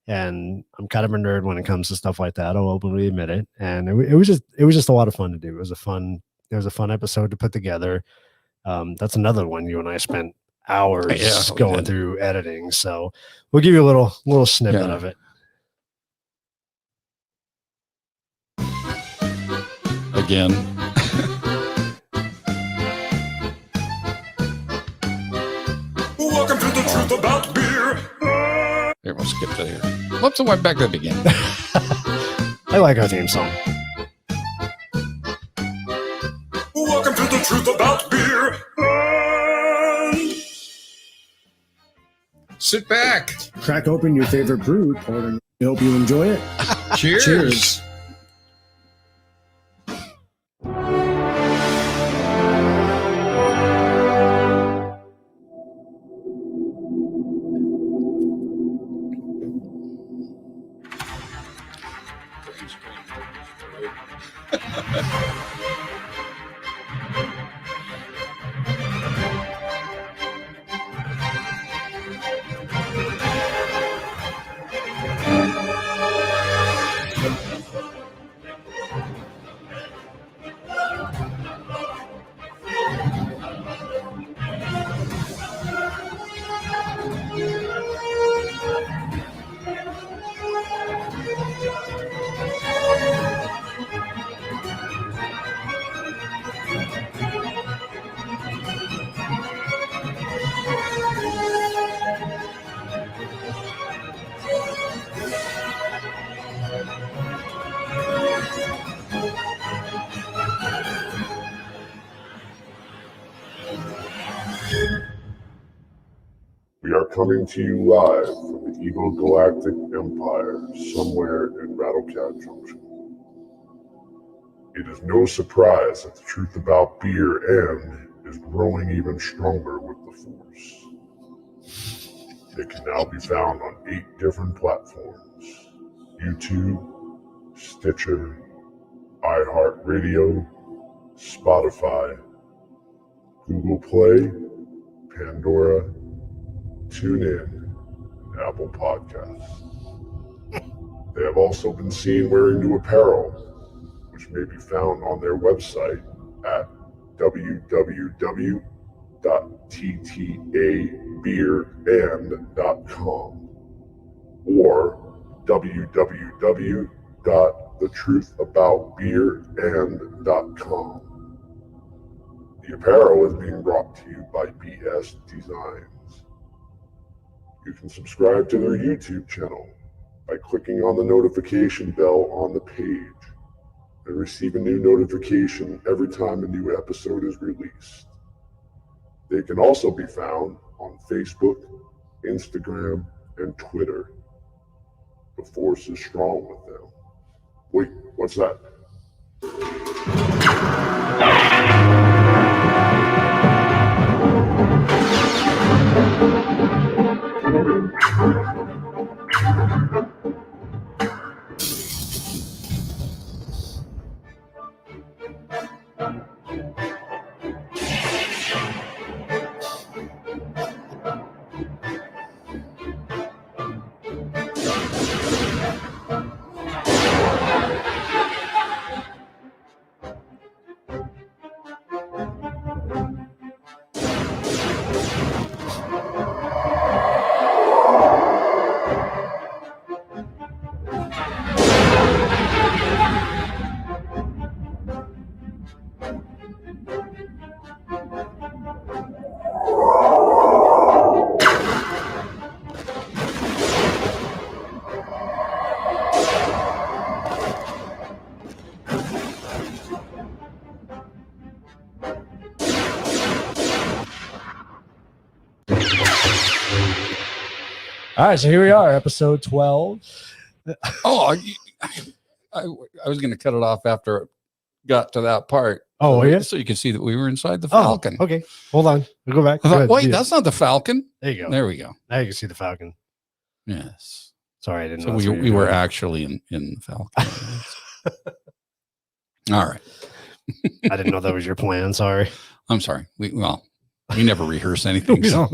and I'm kind of a nerd when it comes to stuff like that. I'll openly admit it. And it was just a lot of fun to do. It was a fun episode to put together. That's another one you and I spent hours going through editing. So we'll give you a little snippet of it. Again. Welcome to the truth about beer. Here, we'll skip to here. Whoops, I went back to the beginning. I like our theme song. Welcome to the truth about beer. Sit back. Crack open your favorite brew, pour it in. We hope you enjoy it. Cheers. Cheers. We are coming to you live from the Eagle Galactic Empire, somewhere in Rattlecat Junction. It is no surprise that the truth about beer and is growing even stronger with the Force. It can now be found on 8 different platforms: YouTube, Stitcher, iHeartRadio, Spotify, Google Play, Pandora, TuneIn, and Apple Podcasts. They have also been seen wearing new apparel, which may be found on their website at www.ttabeerand.com or www.thetruthAboutBeerand.com. The apparel is being brought to you by BS Designs. You can subscribe to their YouTube channel by clicking on the notification bell on the page and receive a new notification every time a new episode is released. They can also be found on Facebook, Instagram, and Twitter. The Force is strong with them. Wait, what's that? All right, so here we are, episode 12. Oh, I was going to cut it off after it got to that part. Oh, yeah. So you can see that we were inside the Falcon. Oh, okay. Hold on. We'll go back. I thought, Go ahead. wait, Yeah. that's not the Falcon. There you go. There we go. Now you can see the Falcon. Yes. Sorry, I didn't So know. that's what we you were doing. actually in the Falcon. All right. I didn't know that was your plan. Sorry. I'm sorry. We never rehearse anything. So.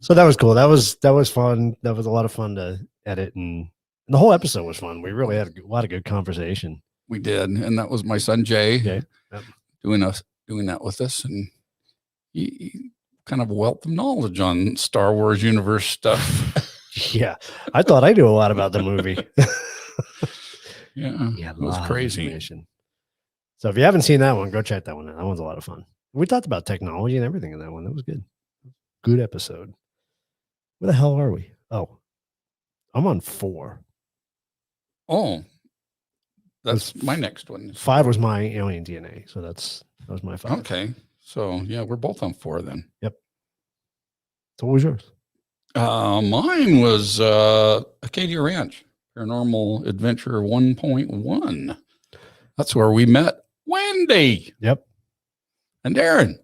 So that was cool. That was fun. That was a lot of fun to edit, and the whole episode was fun. We really had a lot of good conversation. We did, and that was my son Jay Yep. doing that with us, and he kind of a wealth of knowledge on Star Wars universe stuff. Yeah, I thought I knew a lot about the movie. Yeah, it was crazy. So if you haven't seen that one, go check that one out. That one's a lot of fun. We talked about technology and everything in that one. That was good. Good episode. Where the hell are we? Oh, I'm on 4. Oh, that's my next one. 5 was my alien DNA. So that was my 5. Okay. So yeah, we're both on 4 then. Yep. So what was yours? Mine was Acadia Ranch, Paranormal Adventure 1.1. That's where we met Wendy. Yep. And Darren.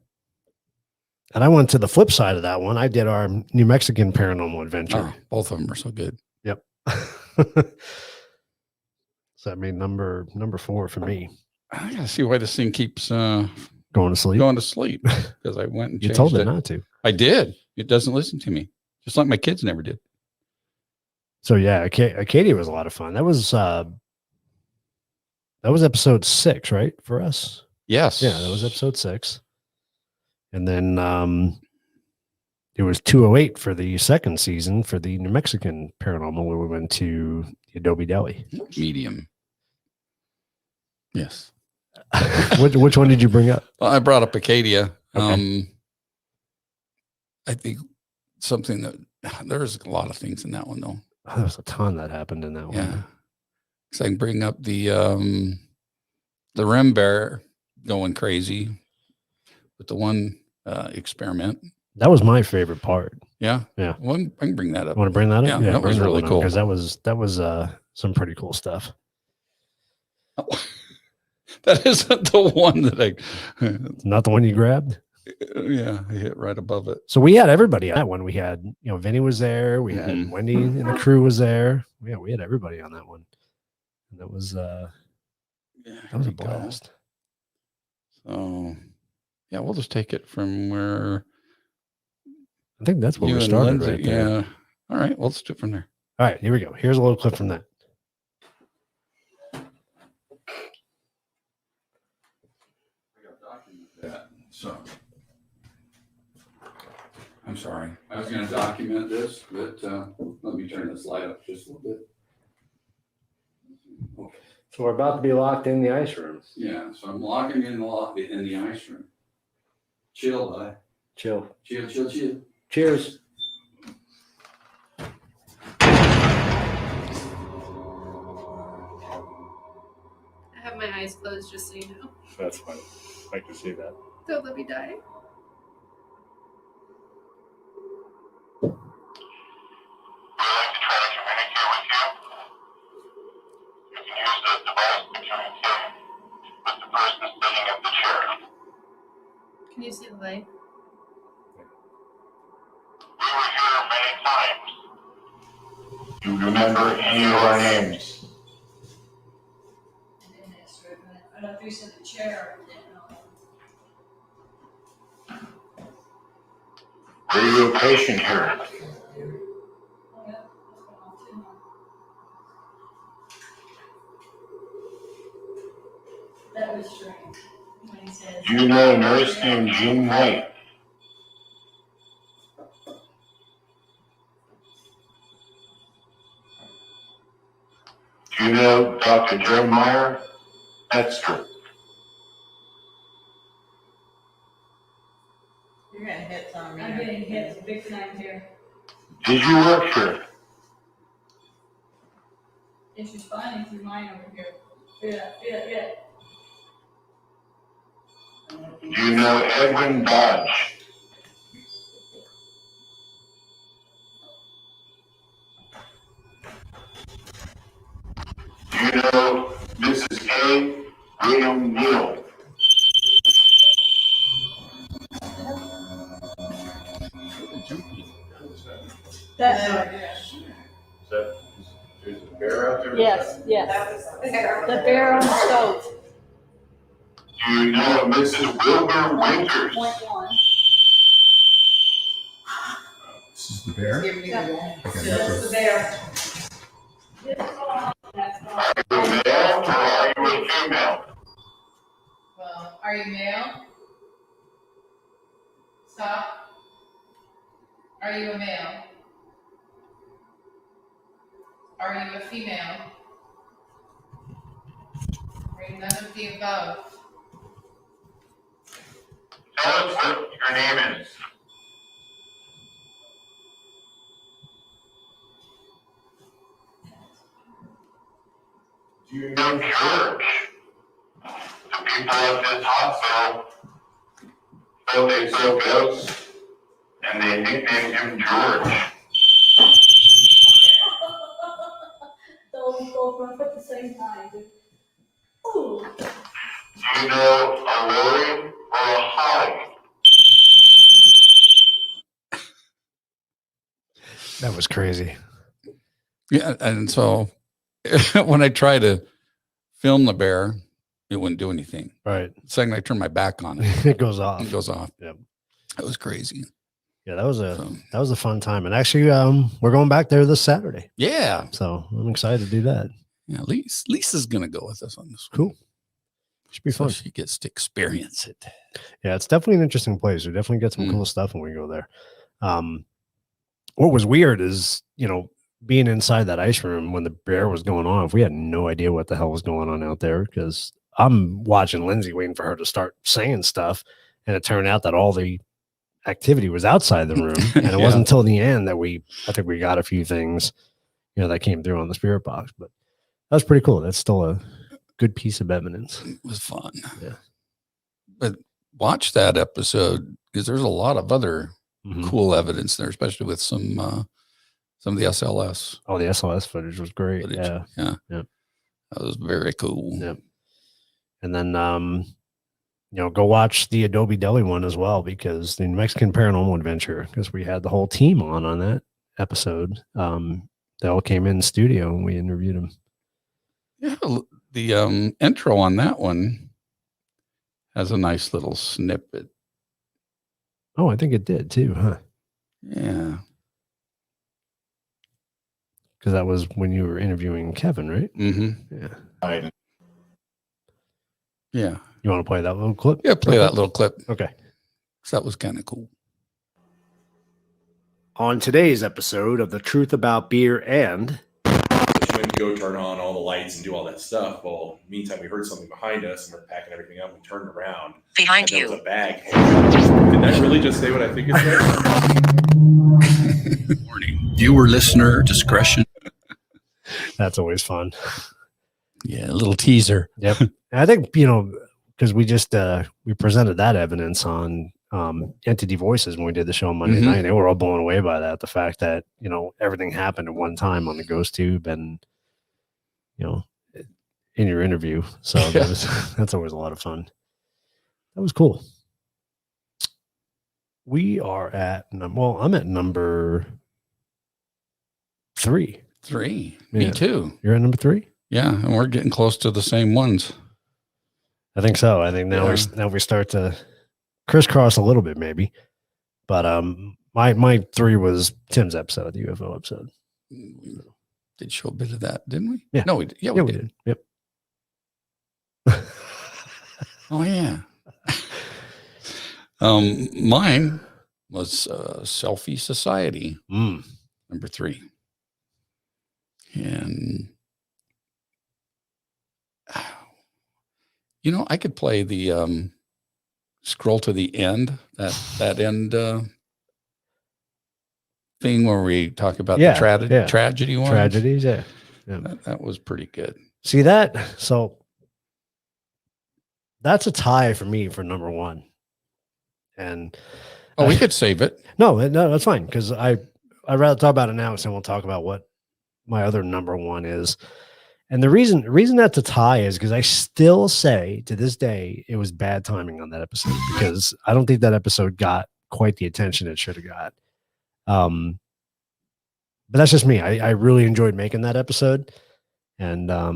And I went to the flip side of that one. I did our New Mexican paranormal adventure. Oh, both of them are so good. Yep. So I mean number 4 for me. I gotta see why this thing keeps going to sleep. Because I went and You changed told it not to. I did. It doesn't listen to me, just like my kids never did. So yeah, Acadia was a lot of fun. That was episode 6, right, for us? Yes. Yeah, that was episode 6. And then it was 208 for the second season for the New Mexican paranormal, where we went to the Adobe Deli. Medium. Yes. Which one did you bring up? Well, I brought up Acadia. Okay. I think something that there's a lot of things in that one though. Oh, there was a ton that happened in that one. Yeah. So I can bring up the REM bear going crazy with the one experiment. That was my favorite part. Yeah. Yeah. Well, I can bring that up. Want to bring that up? Yeah, that was really cool. Because that was some pretty cool stuff. That isn't the one that Not the one you grabbed? Yeah, I hit right above it. So we had everybody on that one. We had, Vinny was there. We had Wendy and the crew was there. Yeah, we had everybody on that one. And that was a blast. So yeah, we'll just take it from where I think that's where you we and started Lindsay, right there. yeah. All right, well, let's do it from there. All right, here we go. Here's a little clip from that. So I'm sorry. I was going to document this, but let me turn this light up just a little bit. Okay. So we're about to be locked in the ice room. Yeah, so I'm locking in the ice room. Chill, bud. Chill. Chill, chill, chill. Cheers. I have my eyes closed, just so you know. That's fine. I can see that. Don't let me die. Can you see the light? Do you remember any of our names? I don't think you said the chair. Were you a patient here? That was strange. When he said, Do you know a nurse named June White? Do you know Dr. Joe Meyer? That's true. you're getting hit on me. I'm getting hit big time here. Did you work here? It's responding through mine over here. Yeah. Do you know Edwin Dodge? you know Mrs. K. William Neal? There's a bear out there? Yes, yes. The bear on the stove. Do you know Mrs. Wilbur Winters? This is the bear? Are you a male or are you a female? Well, are you male? Stop. Are you a male? Are you a female? Are you none of the above? Tell us what your name is. Do you know George? The people at this hospital felt they saw ghosts and they nicknamed him George. Don't go both at the same time. Ooh. Do you know a Lori or a Holly? That was crazy. Yeah, and so when I try to film the bear, it wouldn't do anything. Right. The second I turn my back on it, It goes off. It goes off. Yep. That was crazy. Yeah, that was a fun time. And actually, we're going back there this Saturday. Yeah. So I'm excited to do that. Yeah, Lisa's gonna go with us on this one. Cool. Should be So fun. she gets to experience it. Yeah, it's definitely an interesting place. We definitely get some cool stuff when we go there. What was weird is, being inside that ice room when the bear was going off, we had no idea what the hell was going on out there because I'm watching Lindsay waiting for her to start saying stuff. And it turned out that all the activity was outside the room. And it wasn't until the end that I think we got a few things, that came through on the spirit box. But that was pretty cool. That's still a good piece of evidence. It was fun. Yeah. But watch that episode because there's a lot of other cool evidence there, especially with some of the SLS. Oh, the SLS footage was great. Yeah. Yeah. Yep. That was very cool. Yep. And then, go watch the Adobe Deli one as well, because the Mexican Paranormal Adventure, because we had the whole team on that episode. They all came in studio and we interviewed them. Yeah. The intro on that one has a nice little snippet. Oh, I think it did too, huh? Yeah. Because that was when you were interviewing Kevin, right? Mm-hmm. Yeah. Yeah. You want to play that little clip? Yeah, play that little clip. Okay. So that was kind of cool. On today's episode of The Truth About Beer and... She went to go turn on all the lights and do all that stuff. Well, meantime, we heard something behind us and we're packing everything up. We turned around. Behind and you. There was a bag. Did that really just say what I think it said? Warning. Viewer listener discretion. That's always fun. Yeah, a little teaser. Yep. And I think, because we just we presented that evidence on Entity Voices when we did the show on Monday night. They were all blown away by that. The fact that, everything happened at one time on the Ghost Tube and, in your interview. So that's always a lot of fun. That was cool. We are at, I'm at number 3. 3. Yeah. Me too. You're at number 3? Yeah. And we're getting close to the same ones. I think so. I think now we start to crisscross a little bit, maybe. But my 3 was Tim's episode, the UFO episode. We did show a bit of that, didn't we? Yeah. No, we did. Yeah, we did. Yep. Oh yeah. Mine was Selfie Society, number 3. And I could play the scroll to the end, that end thing where we talk about the tragedy one. Tragedies, yeah. That was pretty good. See that? So that's a tie for me for number 1. And we could save it. No, that's fine, because I'd rather talk about it now, so we'll talk about what my other number 1 is. And the reason that's a tie is because I still say to this day it was bad timing on that episode because I don't think that episode got quite the attention it should have got. But that's just me. I really enjoyed making that episode, and I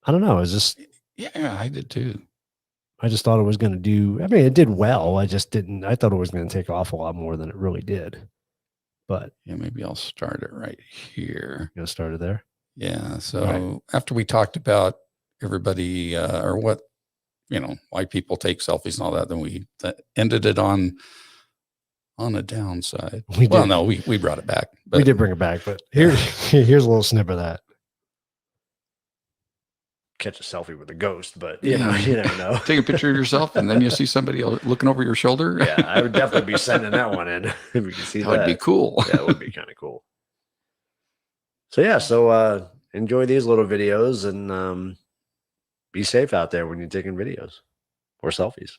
don't know. It's just Yeah, I did too. I just thought it was going to do. I mean, it did well. I just didn't. I thought it was going to take off a lot more than it really did. But yeah, maybe I'll start it right here. You start it there. Yeah. So after we talked about everybody or what, why people take selfies and all that, then we ended it on a downside. Well, no, we brought it back. We did bring it back, but here's a little snip of that. Catch a selfie with a ghost, but you never know. Take a picture of yourself and then you see somebody looking over your shoulder. Yeah, I would definitely be sending that one in. If we can see that. That would be cool. Yeah, it would be kind of cool. So yeah, enjoy these little videos and be safe out there when you're taking videos or selfies.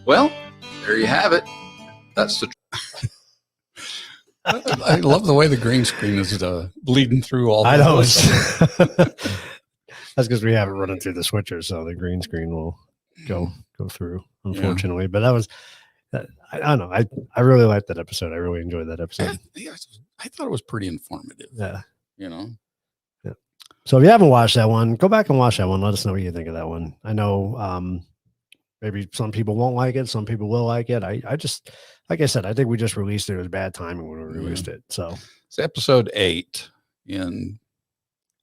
Well, there you have it. That's the. I love the way the green screen is bleeding through all. I know. That's because we have it running through the switcher, so the green screen will go through. Unfortunately, but that was. I don't know. I really liked that episode. I really enjoyed that episode. I thought it was pretty informative. Yeah. Yeah. So if you haven't watched that one, go back and watch that one. Let us know what you think of that one. I know maybe some people won't like it. Some people will like it. I just, like I said, I think we just released it. It was bad timing when we released it. So it's episode 8. And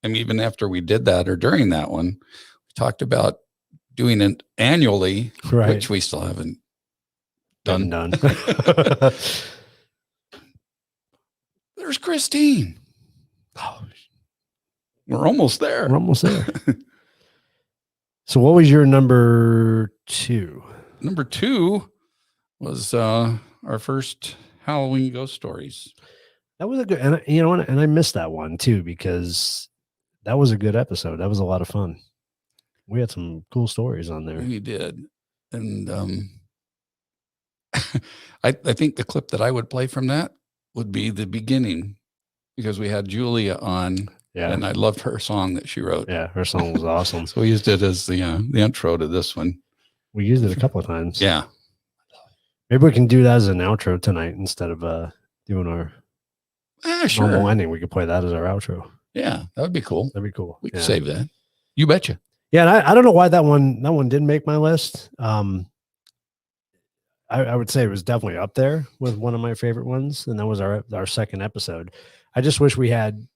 even after we did that or during that one, we talked about doing it annually, which we still haven't done. There's Christine. Oh, we're almost there. We're almost there. So what was your number 2? Number 2 was our first Halloween ghost stories. That was a good, and you know what? And I missed that one too, because that was a good episode. That was a lot of fun. We had some cool stories on there. We did. And I think the clip that I would play from that would be the beginning, because we had Julia on. Yeah. And I loved her song that she wrote. Yeah, her song was awesome. So we used it as the intro to this one. We used it a couple of times. Yeah. Maybe we can do that as an outro tonight instead of doing Sure. normal ending. We could play that as our outro. Yeah, that would be cool. That'd be cool. We could save that. You betcha. Yeah, and I don't know why that one didn't make my list. I would say it was definitely up there with one of my favorite ones, and that was our second episode. I just wish we had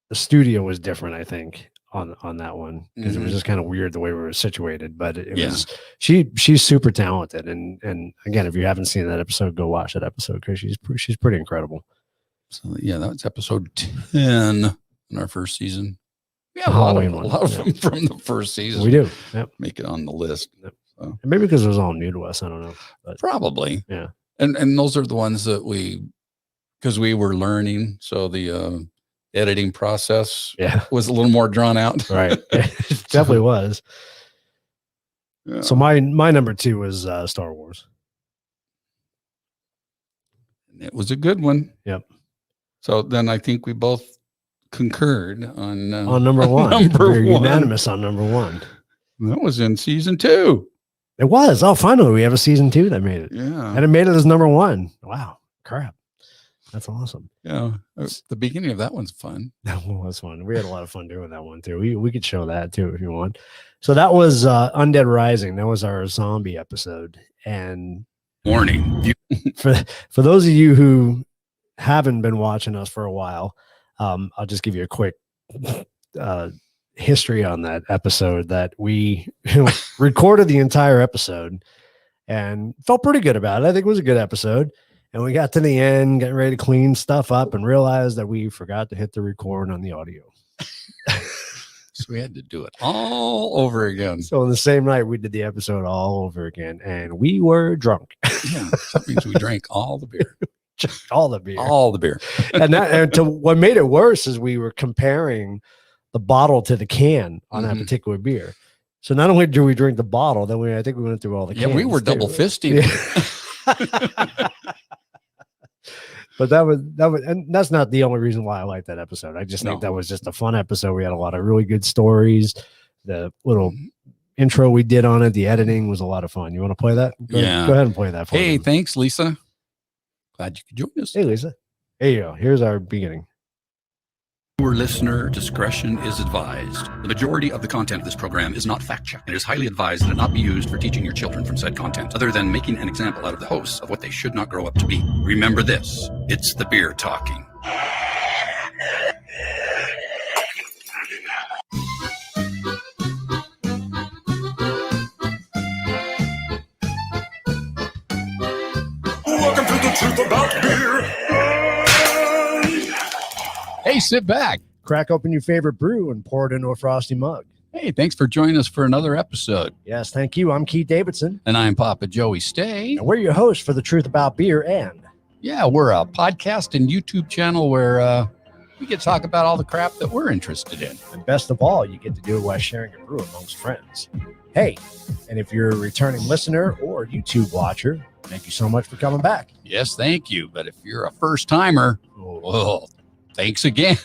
the studio was different, I think, on that one, because it was just kind of weird the way we were situated. But it was she's super talented, and again, if you haven't seen that episode, go watch that episode because she's pretty incredible. So yeah, that was episode 10 in our first season. We have a Halloween lot of them from the first season. We do. Yep. Make it on the list. Yep. So. And maybe because it was all new to us. I don't know. But probably. Yeah. And those are the ones that because we were learning. So the editing process was a little more drawn out. Right. It definitely was. Yeah. So my number 2 was Star Wars. And it was a good one. Yep. So then I think we both concurred on number 1. We're unanimous on number 1. That was in season 2. It was. Oh, finally, we have a season 2 that made it. Yeah. And it made it as number 1. Wow. Crap. That's awesome. Yeah. The beginning of that one's fun. That one was fun. We had a lot of fun doing that one too. We could show that too if you want. So that was Undead Rising. That was our zombie episode. And warning. For those of you who haven't been watching us for a while, I'll just give you a quick history on that episode. That we recorded the entire episode and felt pretty good about it. I think it was a good episode. And we got to the end, getting ready to clean stuff up, and realized that we forgot to hit the record on the audio. So we had to do it all over again. So on the same night, we did the episode all over again, and we were drunk. Yeah, that means we drank all the beer. All the beer. All the beer. And what made it worse is we were comparing the bottle to the can on that particular beer. So not only did we drink the bottle, then I think we went through all the cans. Yeah, we were double fisting. Yeah. But that was, and that's not the only reason why I like that episode. I just think that was just a fun episode. We had a lot of really good stories. The little intro we did on it, the editing was a lot of fun. You want to play that? Go ahead and play that for Hey, me. thanks, Lisa. Glad you could join us. Hey, Lisa. Here you go. Here's our beginning. Viewer listener discretion is advised. The majority of the content of this program is not fact-checked. It is highly advised that it not be used for teaching your children from said content, other than making an example out of the hosts of what they should not grow up to be. Remember this, it's the beer talking. Welcome to the truth about beer. Hey, sit back. Crack open your favorite brew and pour it into a frosty mug. Hey, thanks for joining us for another episode. Yes, thank you. I'm Keith Davidson. And I'm Papa Joey Stay. And we're your hosts for The Truth About Beer. And yeah, we're a podcast and YouTube channel where we get to talk about all the crap that we're interested in. And best of all, you get to do it while sharing your brew amongst friends. Hey, and if you're a returning listener or YouTube watcher, thank you so much for coming back. Yes, thank you. But if you're a first timer, well, thanks again.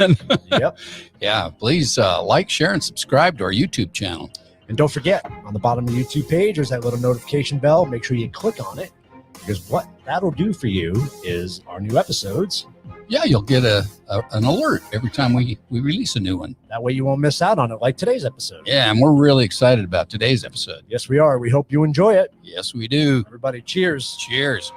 Yep. Yeah, please like, share, and subscribe to our YouTube channel. And don't forget, on the bottom of the YouTube page, there's that little notification bell. Make sure you click on it, because what that'll do for you is our new episodes. Yeah, you'll get an alert every time we release a new one. That way you won't miss out on it, like today's episode. Yeah, and we're really excited about today's episode. Yes, we are. We hope you enjoy it. Yes, we do. Everybody, cheers. Cheers.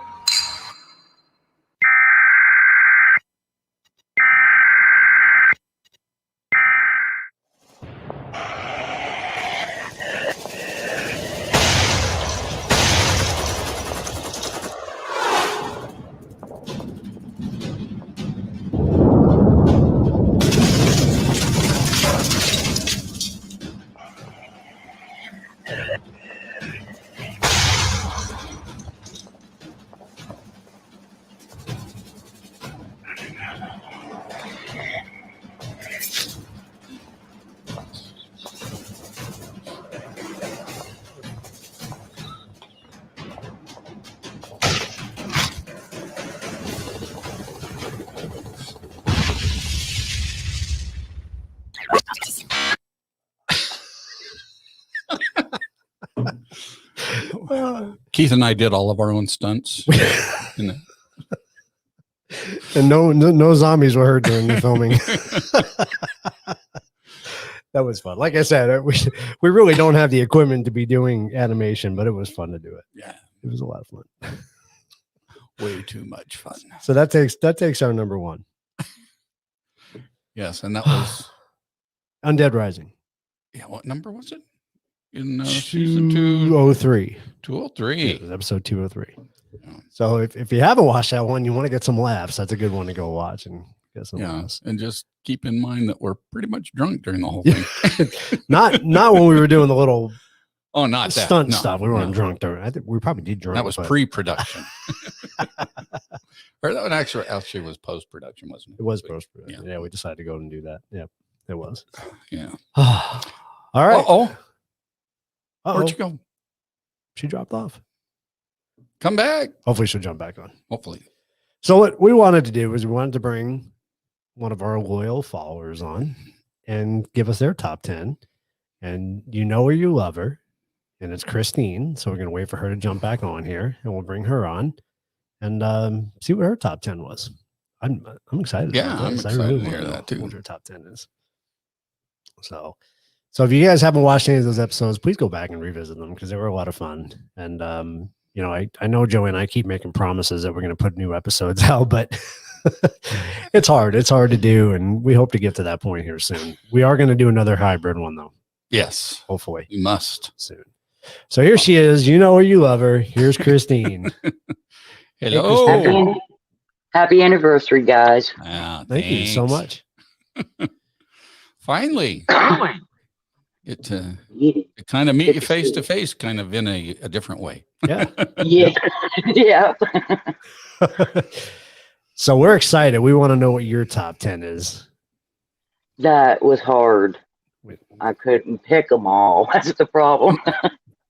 Keith and I did all of our own stunts. And no zombies were hurt during the filming. That was fun. Like I said, we really don't have the equipment to be doing animation, but it was fun to do it. Yeah. It was a lot of fun. Way too much fun. So that takes our number one. Yes, and that was Undead Rising. Yeah, what number was it? In season 203. 203. Yeah, it was episode 203. So if you haven't watched that one, you want to get some laughs, that's a good one to go watch and get some laughs. And just keep in mind that we're pretty much drunk during the whole thing. not when we were doing the little not that. stunt No, stuff. We weren't drunk during. I think we probably did drunk. That was pre-production. Or that one actually was post-production, wasn't it? It was post-production. Yeah, we decided to go and do that. Yeah, it was. Yeah. All right. Uh-oh. Where'd you go? She dropped off. Come back. Hopefully she'll jump back on. Hopefully. So what we wanted to do was we wanted to bring one of our loyal followers on and give us their top 10. And you know her, you love her. And it's Christine. So we're going to wait for her to jump back on here and we'll bring her on and see what her top 10 was. I'm excited. Yeah, about I'm this. excited I really to hear wanna know that too. What her top 10 is. So if you guys haven't watched any of those episodes, please go back and revisit them because they were a lot of fun. And, I know Joey and I keep making promises that we're going to put new episodes out, but it's hard. It's hard to do. And we hope to get to that point here soon. We are going to do another hybrid one though. Yes. Hopefully. You must. Soon. So here she is. You know her, you love her. Here's Christine. Hello. Happy anniversary, guys. Thank you so much. Finally. Get to kind of meet you face to face, kind of in a different way. Yeah. Yeah. Yeah. So we're excited. We want to know what your top 10 is. That was hard. I couldn't pick them all. That's the problem.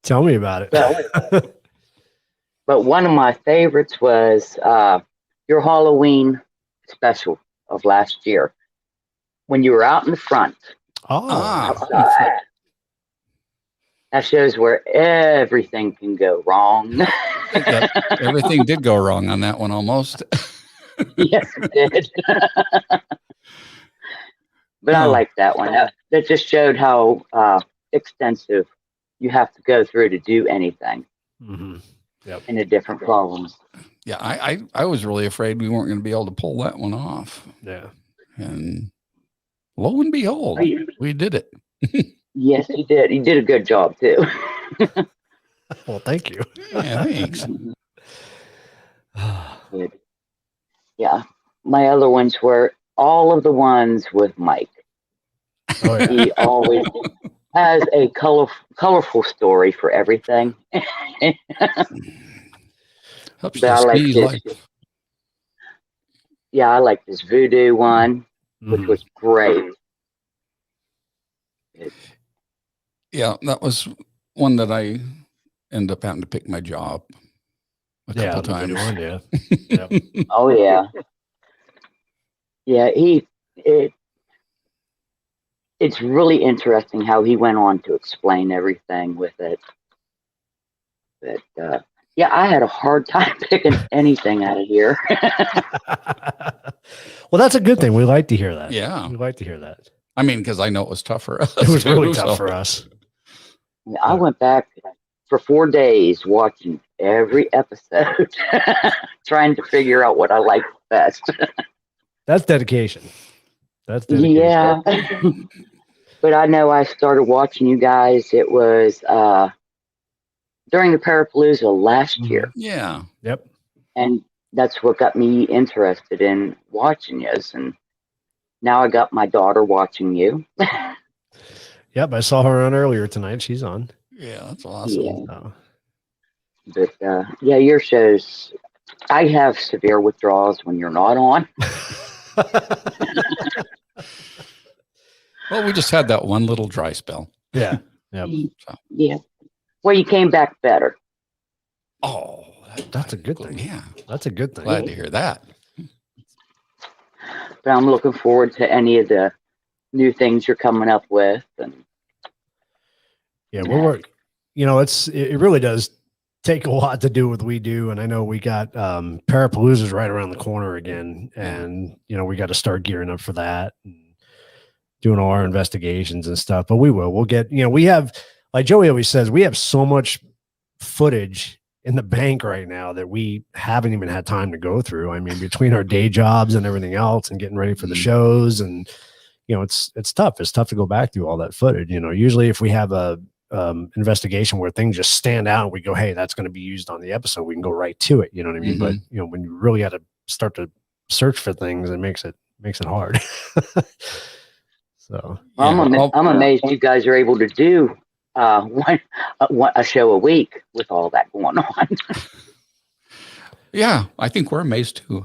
Tell me about it. But one of my favorites was your Halloween special of last year when you were out in the front. Outside. That shows where everything can go wrong. Yep, everything did go wrong on that one almost. Yes, it did. But I like that one. That just showed how extensive you have to go through to do anything. Mm-hmm. Yep. And the different problems. Yeah, I was really afraid we weren't going to be able to pull that one off. Yeah. And lo and behold, we did it. Yes, he did. He did a good job too. Well, thank you. Yeah, thanks. Good. Yeah. My other ones were all of the ones with Mike. Oh, yeah. He always has a colorful story for everything. Helps But I like speed this. life. Yeah, I like this voodoo one, which was great. Yeah, that was one that I ended up having to pick my job a couple times. One, yeah. Yep. Oh yeah. Yeah, it's really interesting how he went on to explain everything with it. But yeah, I had a hard time picking anything out of here. Well, that's a good thing. We like to hear that. Yeah. We like to hear that. I mean, because I know it was tough for us. It was really too, tough so- for us. I went back for 4 days watching every episode, trying to figure out what I liked best. That's dedication. That's dedication. Yeah. But I know I started watching you guys. It was during the Parapalooza last year. Yeah. Yep. And that's what got me interested in watching you. And now I got my daughter watching you. Yep. I saw her on earlier tonight. She's on. Yeah, that's awesome. Yeah. Oh. But yeah, your shows, I have severe withdrawals when you're not on. Well, we just had that one little dry spell. Yeah. Yep. Yeah. Well, you came back better. Oh, that's a good thing. Yeah. That's a good thing. Glad to hear that. But I'm looking forward to any of the new things you're coming up with. And Yeah, we're work. It really does take a lot to do what we do. And I know we got Parapalooza's right around the corner again. And, we got to start gearing up for that and doing all our investigations and stuff. But we'll get, we have, like Joey always says, we have so much footage in the bank right now that we haven't even had time to go through. I mean, between our day jobs and everything else and getting ready for the shows and, it's tough. It's tough to go back through all that footage. Usually if we have a investigation where things just stand out and we go, hey, that's going to be used on the episode, we can go right to it. You know what I mean? But when you really got to start to search for things, it makes it hard. So I'm amazed you guys are able to do a show a week with all that going on. Yeah, I think we're amazed too.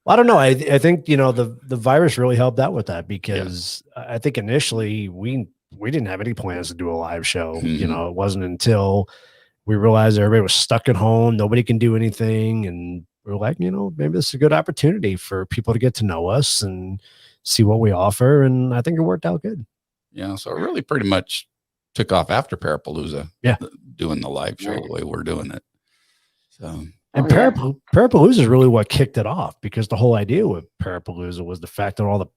I don't know. I think, the virus really helped out with that because I think initially we didn't have any plans to do a live show. It wasn't until we realized everybody was stuck at home. Nobody can do anything. And we're like, maybe this is a good opportunity for people to get to know us and see what we offer. And I think it worked out good. Yeah. So it really pretty much took off after Parapalooza. Yeah. Doing the live show the way we're doing it. So. And Parapalooza is really what kicked it off because the whole idea with Parapalooza was the fact that all the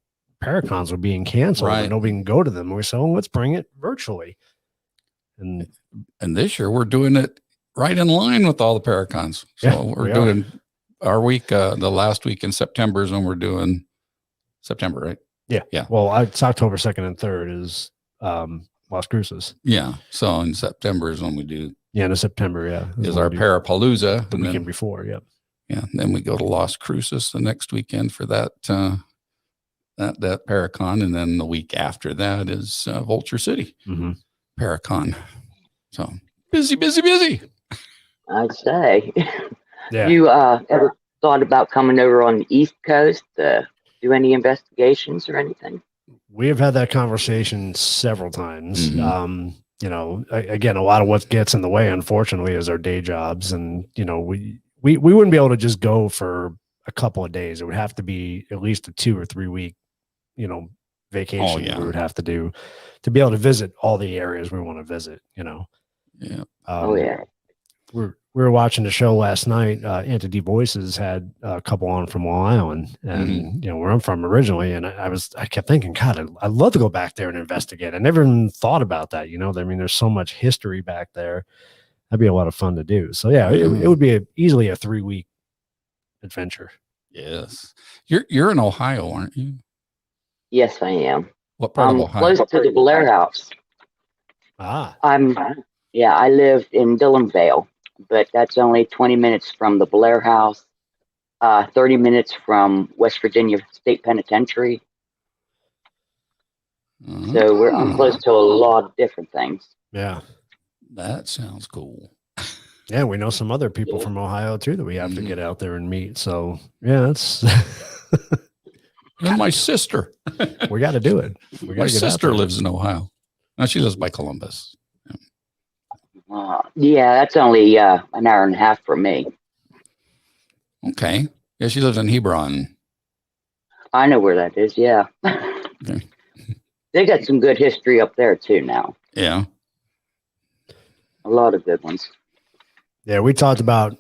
Paracons were being canceled and nobody can go to them. And we said, let's bring it virtually. And this year we're doing it right in line with all the Paracons. So we're doing our week, the last week in September is when we're doing September, right? Yeah. Yeah. Well, it's October 2nd and 3rd is Las Cruces. Yeah. So in September is when we do. Yeah, in September, is our Parapalooza. The weekend before, Yeah. And then we go to Las Cruces the next weekend for that Paracon. And then the week after that is Vulture City Paracon. So busy. I'd say. Yeah. You ever thought about coming over on the East Coast to do any investigations or anything? We have had that conversation several times. Again, a lot of what gets in the way, unfortunately, is our day jobs. And, we wouldn't be able to just go for a couple of days. It would have to be at least a 2 or 3 week, vacation we would have to do to be able to visit all the areas we want to visit, Yeah. We were watching the show last night. Entity Voices had a couple on from Long Island, and where I'm from originally. And I kept thinking, God, I'd love to go back there and investigate. I never even thought about that. I mean, there's so much history back there. That'd be a lot of fun to do. So yeah, it would be easily a 3-week adventure. Yes, you're in Ohio, aren't you? Yes, I am. What part of Ohio? Close to the Blair House. I live in Dillonvale. But that's only 20 minutes from the Blair House, 30 minutes from West Virginia State Penitentiary. So I'm close to a lot of different things. Yeah. That sounds cool. Yeah, we know some other people from Ohio too that we have to get out there and meet. So yeah, it's and my sister. We got to do it. My sister lives in Ohio. Now she lives by Columbus. That's only an hour and a half from me. Okay. Yeah, she lives in Hebron. I know where that is. Yeah. Okay. They got some good history up there too now. Yeah. A lot of good ones. Yeah, we talked about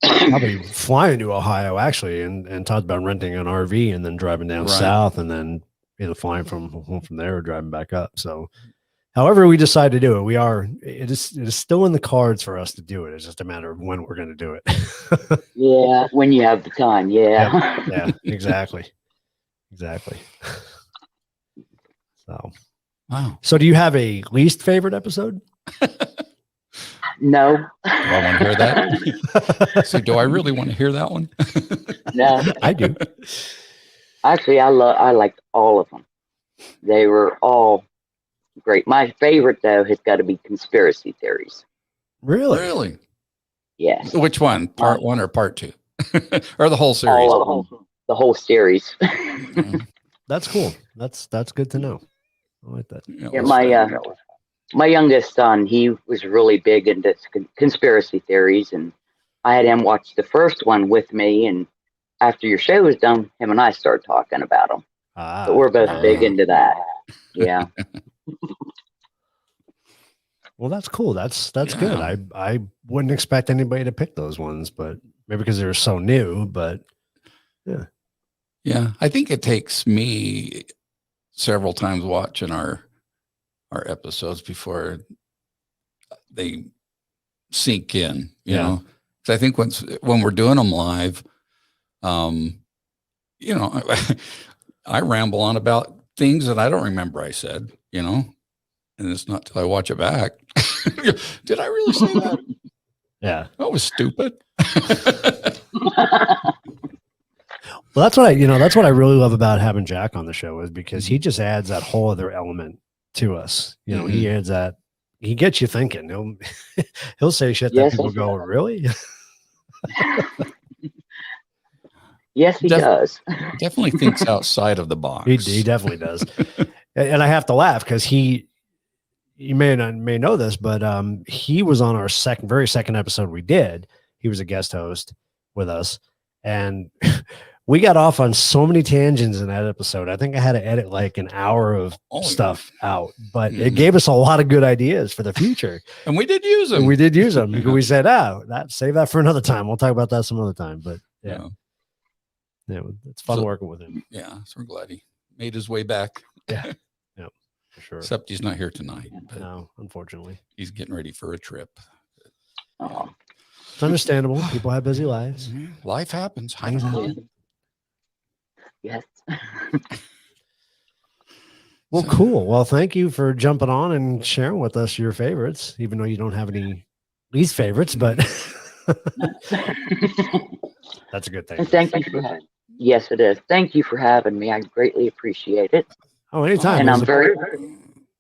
probably flying to Ohio actually, and talked about renting an RV and then driving down south, and then either flying from there or driving back up. So, however we decide to do it, it is still in the cards for us to do it. It's just a matter of when we're going to do it. Yeah, when you have the time. Yeah. Yeah, exactly. So, wow. So, do you have a least favorite episode? No. Do I want to hear that? So, do I really want to hear that one? No, I do. Actually, I liked all of them. They were all great. My favorite, though, has got to be conspiracy theories. Really? Yes. Which one? Part 1 or part 2? Or the whole series? All of them. The whole series. That's cool. That's good to know. I like that. Yeah, my youngest son, he was really big into conspiracy theories, and I had him watch the first one with me, and after your show was done, him and I started talking about them. But we're both big into that. Yeah. Well, that's cool. That's good. Yeah. I wouldn't expect anybody to pick those ones, but maybe because they're so new. But yeah, Yeah. I think it takes me several times watching our episodes before they sink in. You know, because I think when we're doing them live, you know, I ramble on about things that I don't remember I said. You know, and it's not till I watch it back. Did I really say that? Yeah. That was stupid. Well, that's what I really love about having Jack on the show is because he just adds that whole other element to us. You know, he adds that, he gets you thinking. He'll say shit that people go, really? Yes, he does. Definitely thinks outside of the box. He definitely does. And I have to laugh because you may know this, but he was on our very second episode we did. He was a guest host with us, and we got off on so many tangents in that episode. I think I had to edit like an hour of stuff out, but it gave us a lot of good ideas for the future. And we did use them. We said, save that for another time. We'll talk about that some other time. But yeah, it's fun working with him. Yeah, so we're glad he made his way back. Yeah. For sure. Except he's not here tonight. No, unfortunately. He's getting ready for a trip. It's understandable. People have busy lives. Life happens. Yes. Well, cool. Well, thank you for jumping on and sharing with us your favorites, even though you don't have any least favorites, but that's a good thing. And thank you for having. Yes, it is. Thank you for having me. I greatly appreciate it. Oh, anytime. And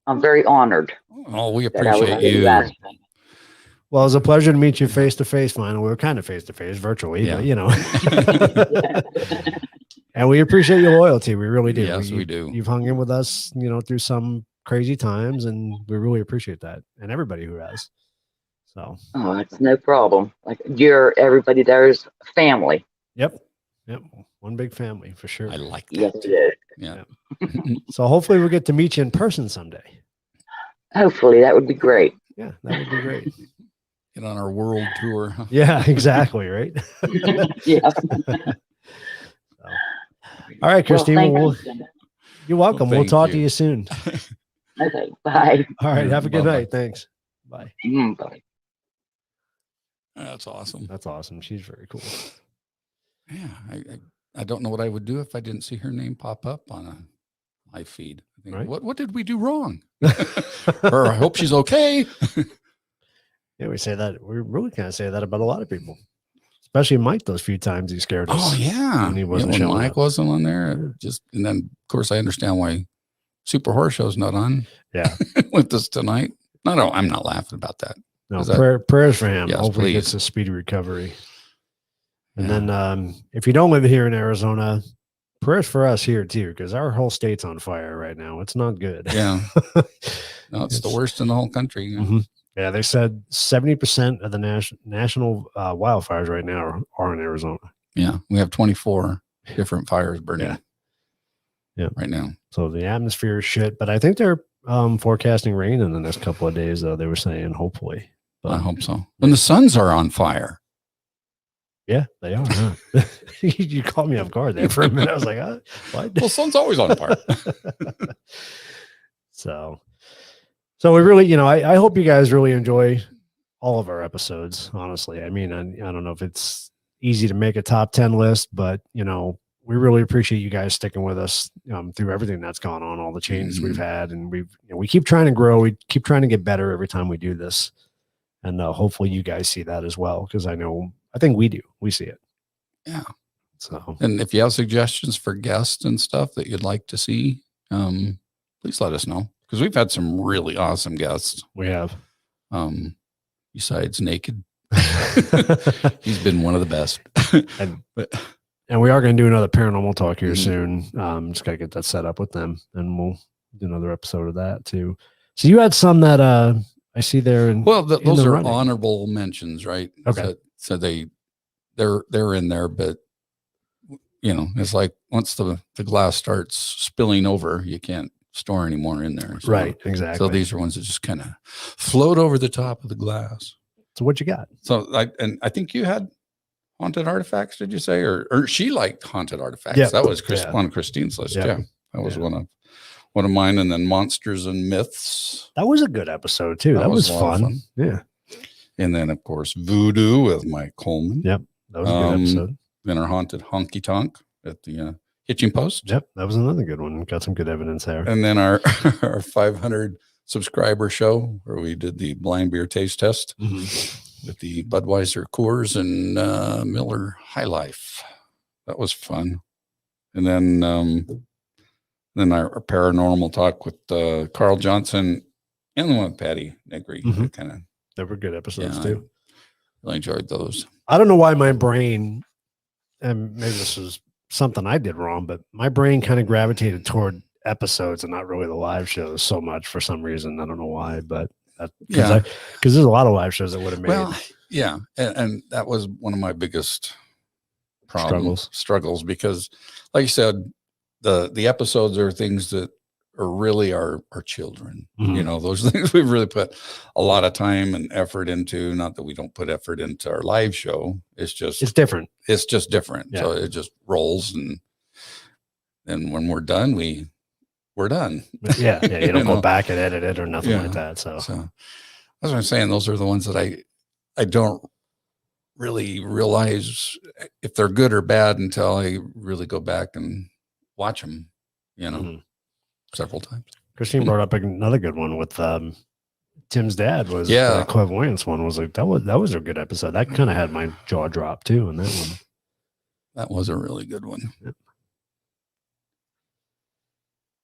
I'm very honored. Oh, we appreciate you. Well, it was a pleasure to meet you face to face, finally. We were kind of face to face virtually, but you know. And we appreciate your loyalty. We really do. Yes, we do. You've hung in with us, through some crazy times, and we really appreciate that. And everybody who has. So. Oh, it's no problem. Like everybody there's family. Yep. One big family for sure. I like that. Yes, it is. Yeah. So hopefully we'll get to meet you in person someday. Hopefully, that would be great. Yeah, that would be great. Get on our world tour. Huh? Yeah, exactly. Right. Yeah. All right, Christine. You're welcome. Well, we'll talk to you soon. Okay. Bye. All right. Have a good Bye-bye. night. Thanks. Bye. Bye. That's awesome. That's awesome. She's very cool. Yeah. I don't know what I would do if I didn't see her name pop up on a live feed. I think, Right. What did we do wrong? Or I hope she's okay. Yeah, we say that. We really kind of say that about a lot of people, especially Mike. Those few times he scared us. Oh yeah, when he wasn't when showing Mike up. wasn't on there. And then of course I understand why Super Horror Show's not on. Yeah, with us tonight. No, I'm not laughing about that. No, prayers for him. Yes, Hopefully he please. gets a speedy recovery. And then if you don't live here in Arizona, prayers for us here too, because our whole state's on fire right now. It's not good. Yeah. No, it's the worst in the whole country. Mhm. Yeah, they said 70% of the national wildfires right now are in Arizona. Yeah, we have 24 different fires burning. Yeah, right now. So the atmosphere is shit, but I think they're forecasting rain in the next couple of days, though. They were saying, hopefully. I hope so. When the suns are on fire. Yeah, they are. Huh? You caught me off guard there for a minute. I was like, what? Well, sun's always on fire. So we really, I hope you guys really enjoy all of our episodes, honestly. I mean, I don't know if it's easy to make a top 10 list, but, we really appreciate you guys sticking with us through everything that's gone on, all the changes we've had. And we keep trying to grow. We keep trying to get better every time we do this. And hopefully you guys see that as well, because I think we do. We see it. Yeah. So, and if you have suggestions for guests and stuff that you'd like to see, please let us know, because we've had some really awesome guests. We have. Besides Naked, he's been one of the best. And we are going to do another paranormal talk here soon. Just got to get that set up with them, and we'll do another episode of that too. So you had some that I see there. Those are honorable mentions, right? Okay. So they're in there, but it's like once the glass starts spilling over, you can't store any more in there. So, Right, exactly. So these are ones that just kind of float over the top of the glass. So what you got? So I think you had haunted artifacts, did you say? Or she liked haunted artifacts. Yep. That was Yeah. on Christine's list. Yep. Yeah. That was one of mine. And then monsters and myths. That was a good episode too. That was a lot of fun. Yeah. And then of course voodoo with Mike Coleman. Yep. That was a good episode. Then our haunted honky tonk at the Hitching Post. Yep. That was another good one. Got some good evidence there. And then our 500 subscriber show where we did the blind beer taste test with the Budweiser Coors and Miller High Life. That was fun. And then our paranormal talk with Carl Johnson and the one with Patty Negri. They were good episodes too. Really enjoyed those. I don't know why my brain, and maybe this was something I did wrong, but my brain kind of gravitated toward episodes and not really the live shows so much for some reason. I don't know why, but because there's a lot of live shows that would have made. Well, yeah, and that was one of my biggest struggles because, like you said, the episodes are things that are really our children. You know, those things we've really put a lot of time and effort into. Not that we don't put effort into our live show. It's different. It's just different. Yeah. So it just rolls, and then when we're done, we're done. Yeah, you don't go back and edit it or nothing like that. So that's what I'm saying. Those are the ones that I don't really realize if they're good or bad until I really go back and watch them, several times. Christine brought up another good one with Tim's dad was the clairvoyance one was like that was a good episode. That kind of had my jaw drop too on that one. That was a really good one. Yep.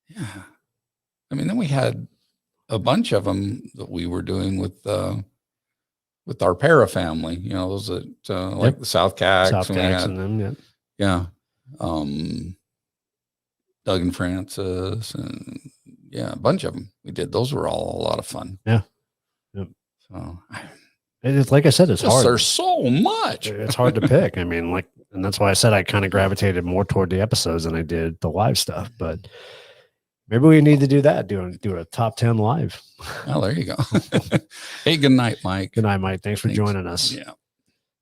Yeah. I mean, then we had a bunch of them that we were doing with our para family, those that like the South Cacs and them, yeah. Doug and Francis and a bunch of them. We did. Those were all a lot of fun. Yeah. Yep. So it's like I said, it's hard. There's so much. It's hard to pick. I mean, and that's why I said I kind of gravitated more toward the episodes than I did the live stuff, but maybe we need to do that. Do a top 10 live. Oh, there you go. Hey, good night, Mike. Good night, Mike. Thanks for joining us. Yeah.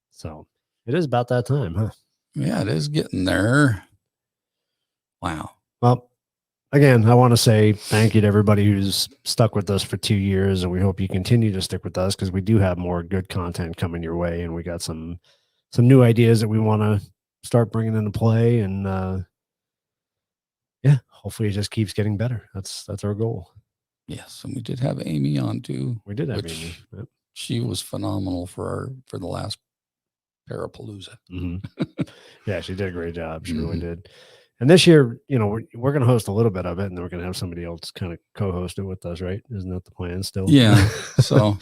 So it is about that time, huh? Yeah, it is getting there. Wow. Well, again, I want to say thank you to everybody who's stuck with us for 2 years, and we hope you continue to stick with us because we do have more good content coming your way, and we got some new ideas that we want to start bringing into play, and hopefully it just keeps getting better. That's our goal. Yes, and we did have Amy on too. We did have Amy. Yep. She was phenomenal for the last Parapalooza. Yeah, she did a great job. She really did. And this year, we're going to host a little bit of it, and then we're going to have somebody else kind of co-host it with us, right? Isn't that the plan still? Yeah. So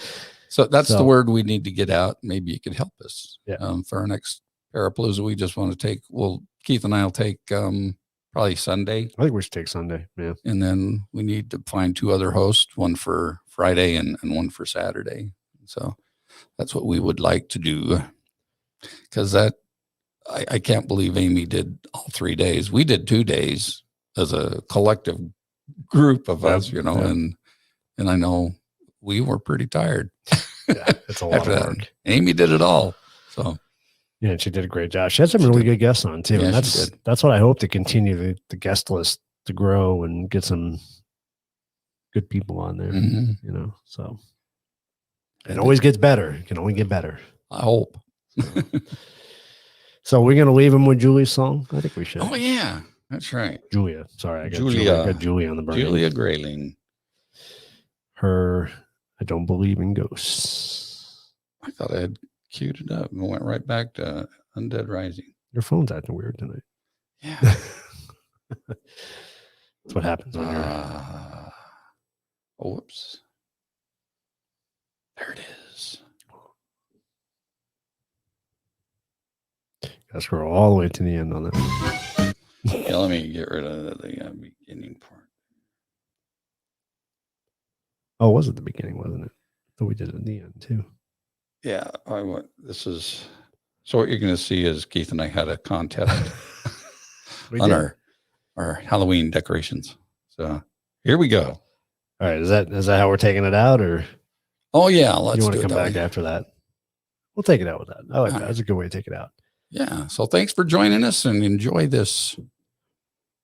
that's the word we need to get out. Maybe you could help us. Yeah. For our next Parapalooza, we just want to Keith and I will take probably Sunday. I think we should take Sunday. Yeah. And then we need to find 2 other hosts, one for Friday and one for Saturday. So that's what we would like to do. Because I can't believe Amy did all 3 days. We did 2 days as a collective group of us, and I know we were pretty tired. Yeah, it's a lot of work. Amy did it all. So yeah, and she did a great job. She had some really good guests on too. Yeah, and that's what I hope to continue the guest list to grow and get some good people on there. So it always gets better. It can only get better. I hope. So we're going to leave him with Julie's song? I think we should. Oh, yeah. That's right. Julia. Sorry. I got Julia on the brain. Julia Grayling. Her, I Don't Believe in Ghosts. I thought I had queued it up and went right back to Undead Rising. Your phone's acting weird tonight. Yeah. That's what happens when you're... whoops. There it is. Gotta scroll all the way to the end on that. Yeah, let me get rid of the beginning part. Oh, it was at the beginning, wasn't it? So we did it in the end too. Yeah, this is so what you're going to see is Keith and I had a contest on our Halloween decorations. So Here we go. All right. Is that how we're taking it out, or Oh yeah, let's you want do to it come that back way. after that? We'll take it out with that. I like All that. right. That's a good way to take it out. Yeah. So thanks for joining us and enjoy this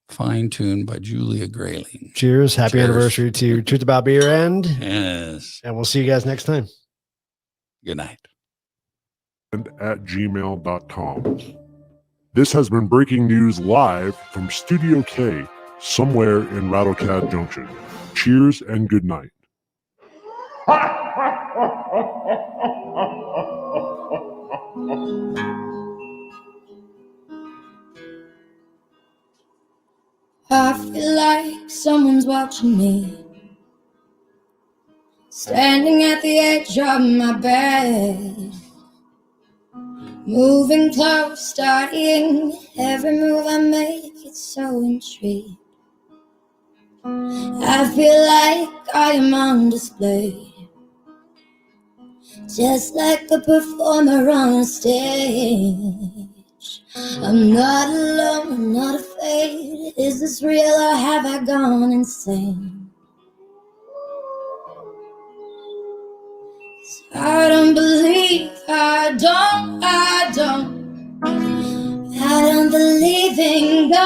fine tune by Julia Grayling. Cheers. Happy Cheers. anniversary to Truth About Beer Yes. and we'll see you guys next time. Good night. @gmail.com. This has been breaking news live from Studio K, somewhere in Rattlecat Junction. Cheers and good night. I feel like someone's watching me, standing at the edge of my bed, moving close, studying every move I make. It's so intrigued. I feel like I am on display, just like a performer on a stage. I'm not alone, I'm not afraid. Is this real or have I gone insane? I don't believe, I don't believe in ghosts.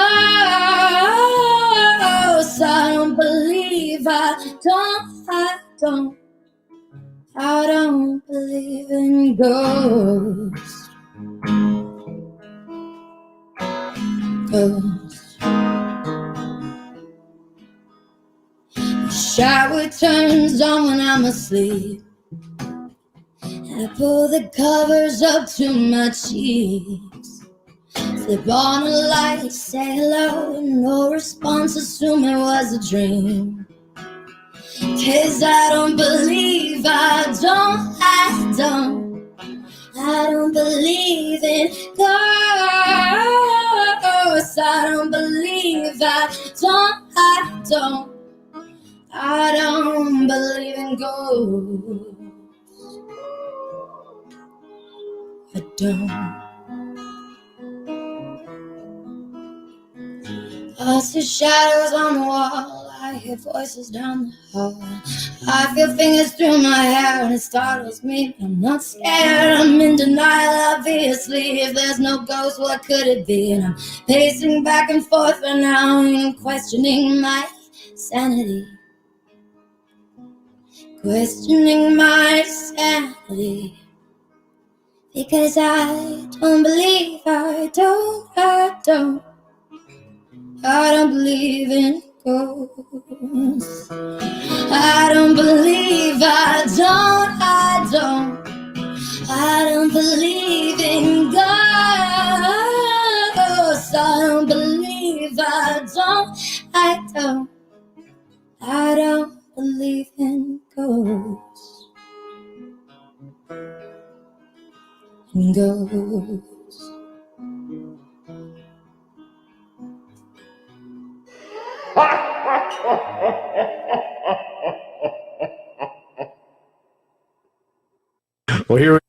I don't believe, I don't believe in ghosts. The shower turns on when I'm asleep. I pull the covers up to my cheeks, flip on a light, say hello, no response, assume it was a dream. 'Cause I don't believe, I don't believe in ghosts. I don't believe, I don't believe in ghosts. I don't. I see shadows on the wall, I hear voices down the hall. I feel fingers through my hair and it startles me. I'm not scared, I'm in denial obviously. If there's no ghost, what could it be? And I'm pacing back and forth for now and questioning my sanity. Questioning my sanity. Because I don't believe, I don't believe in ghosts. I don't believe, I don't believe in ghosts. I don't believe, I don't believe in ghosts. Ghosts. Well, here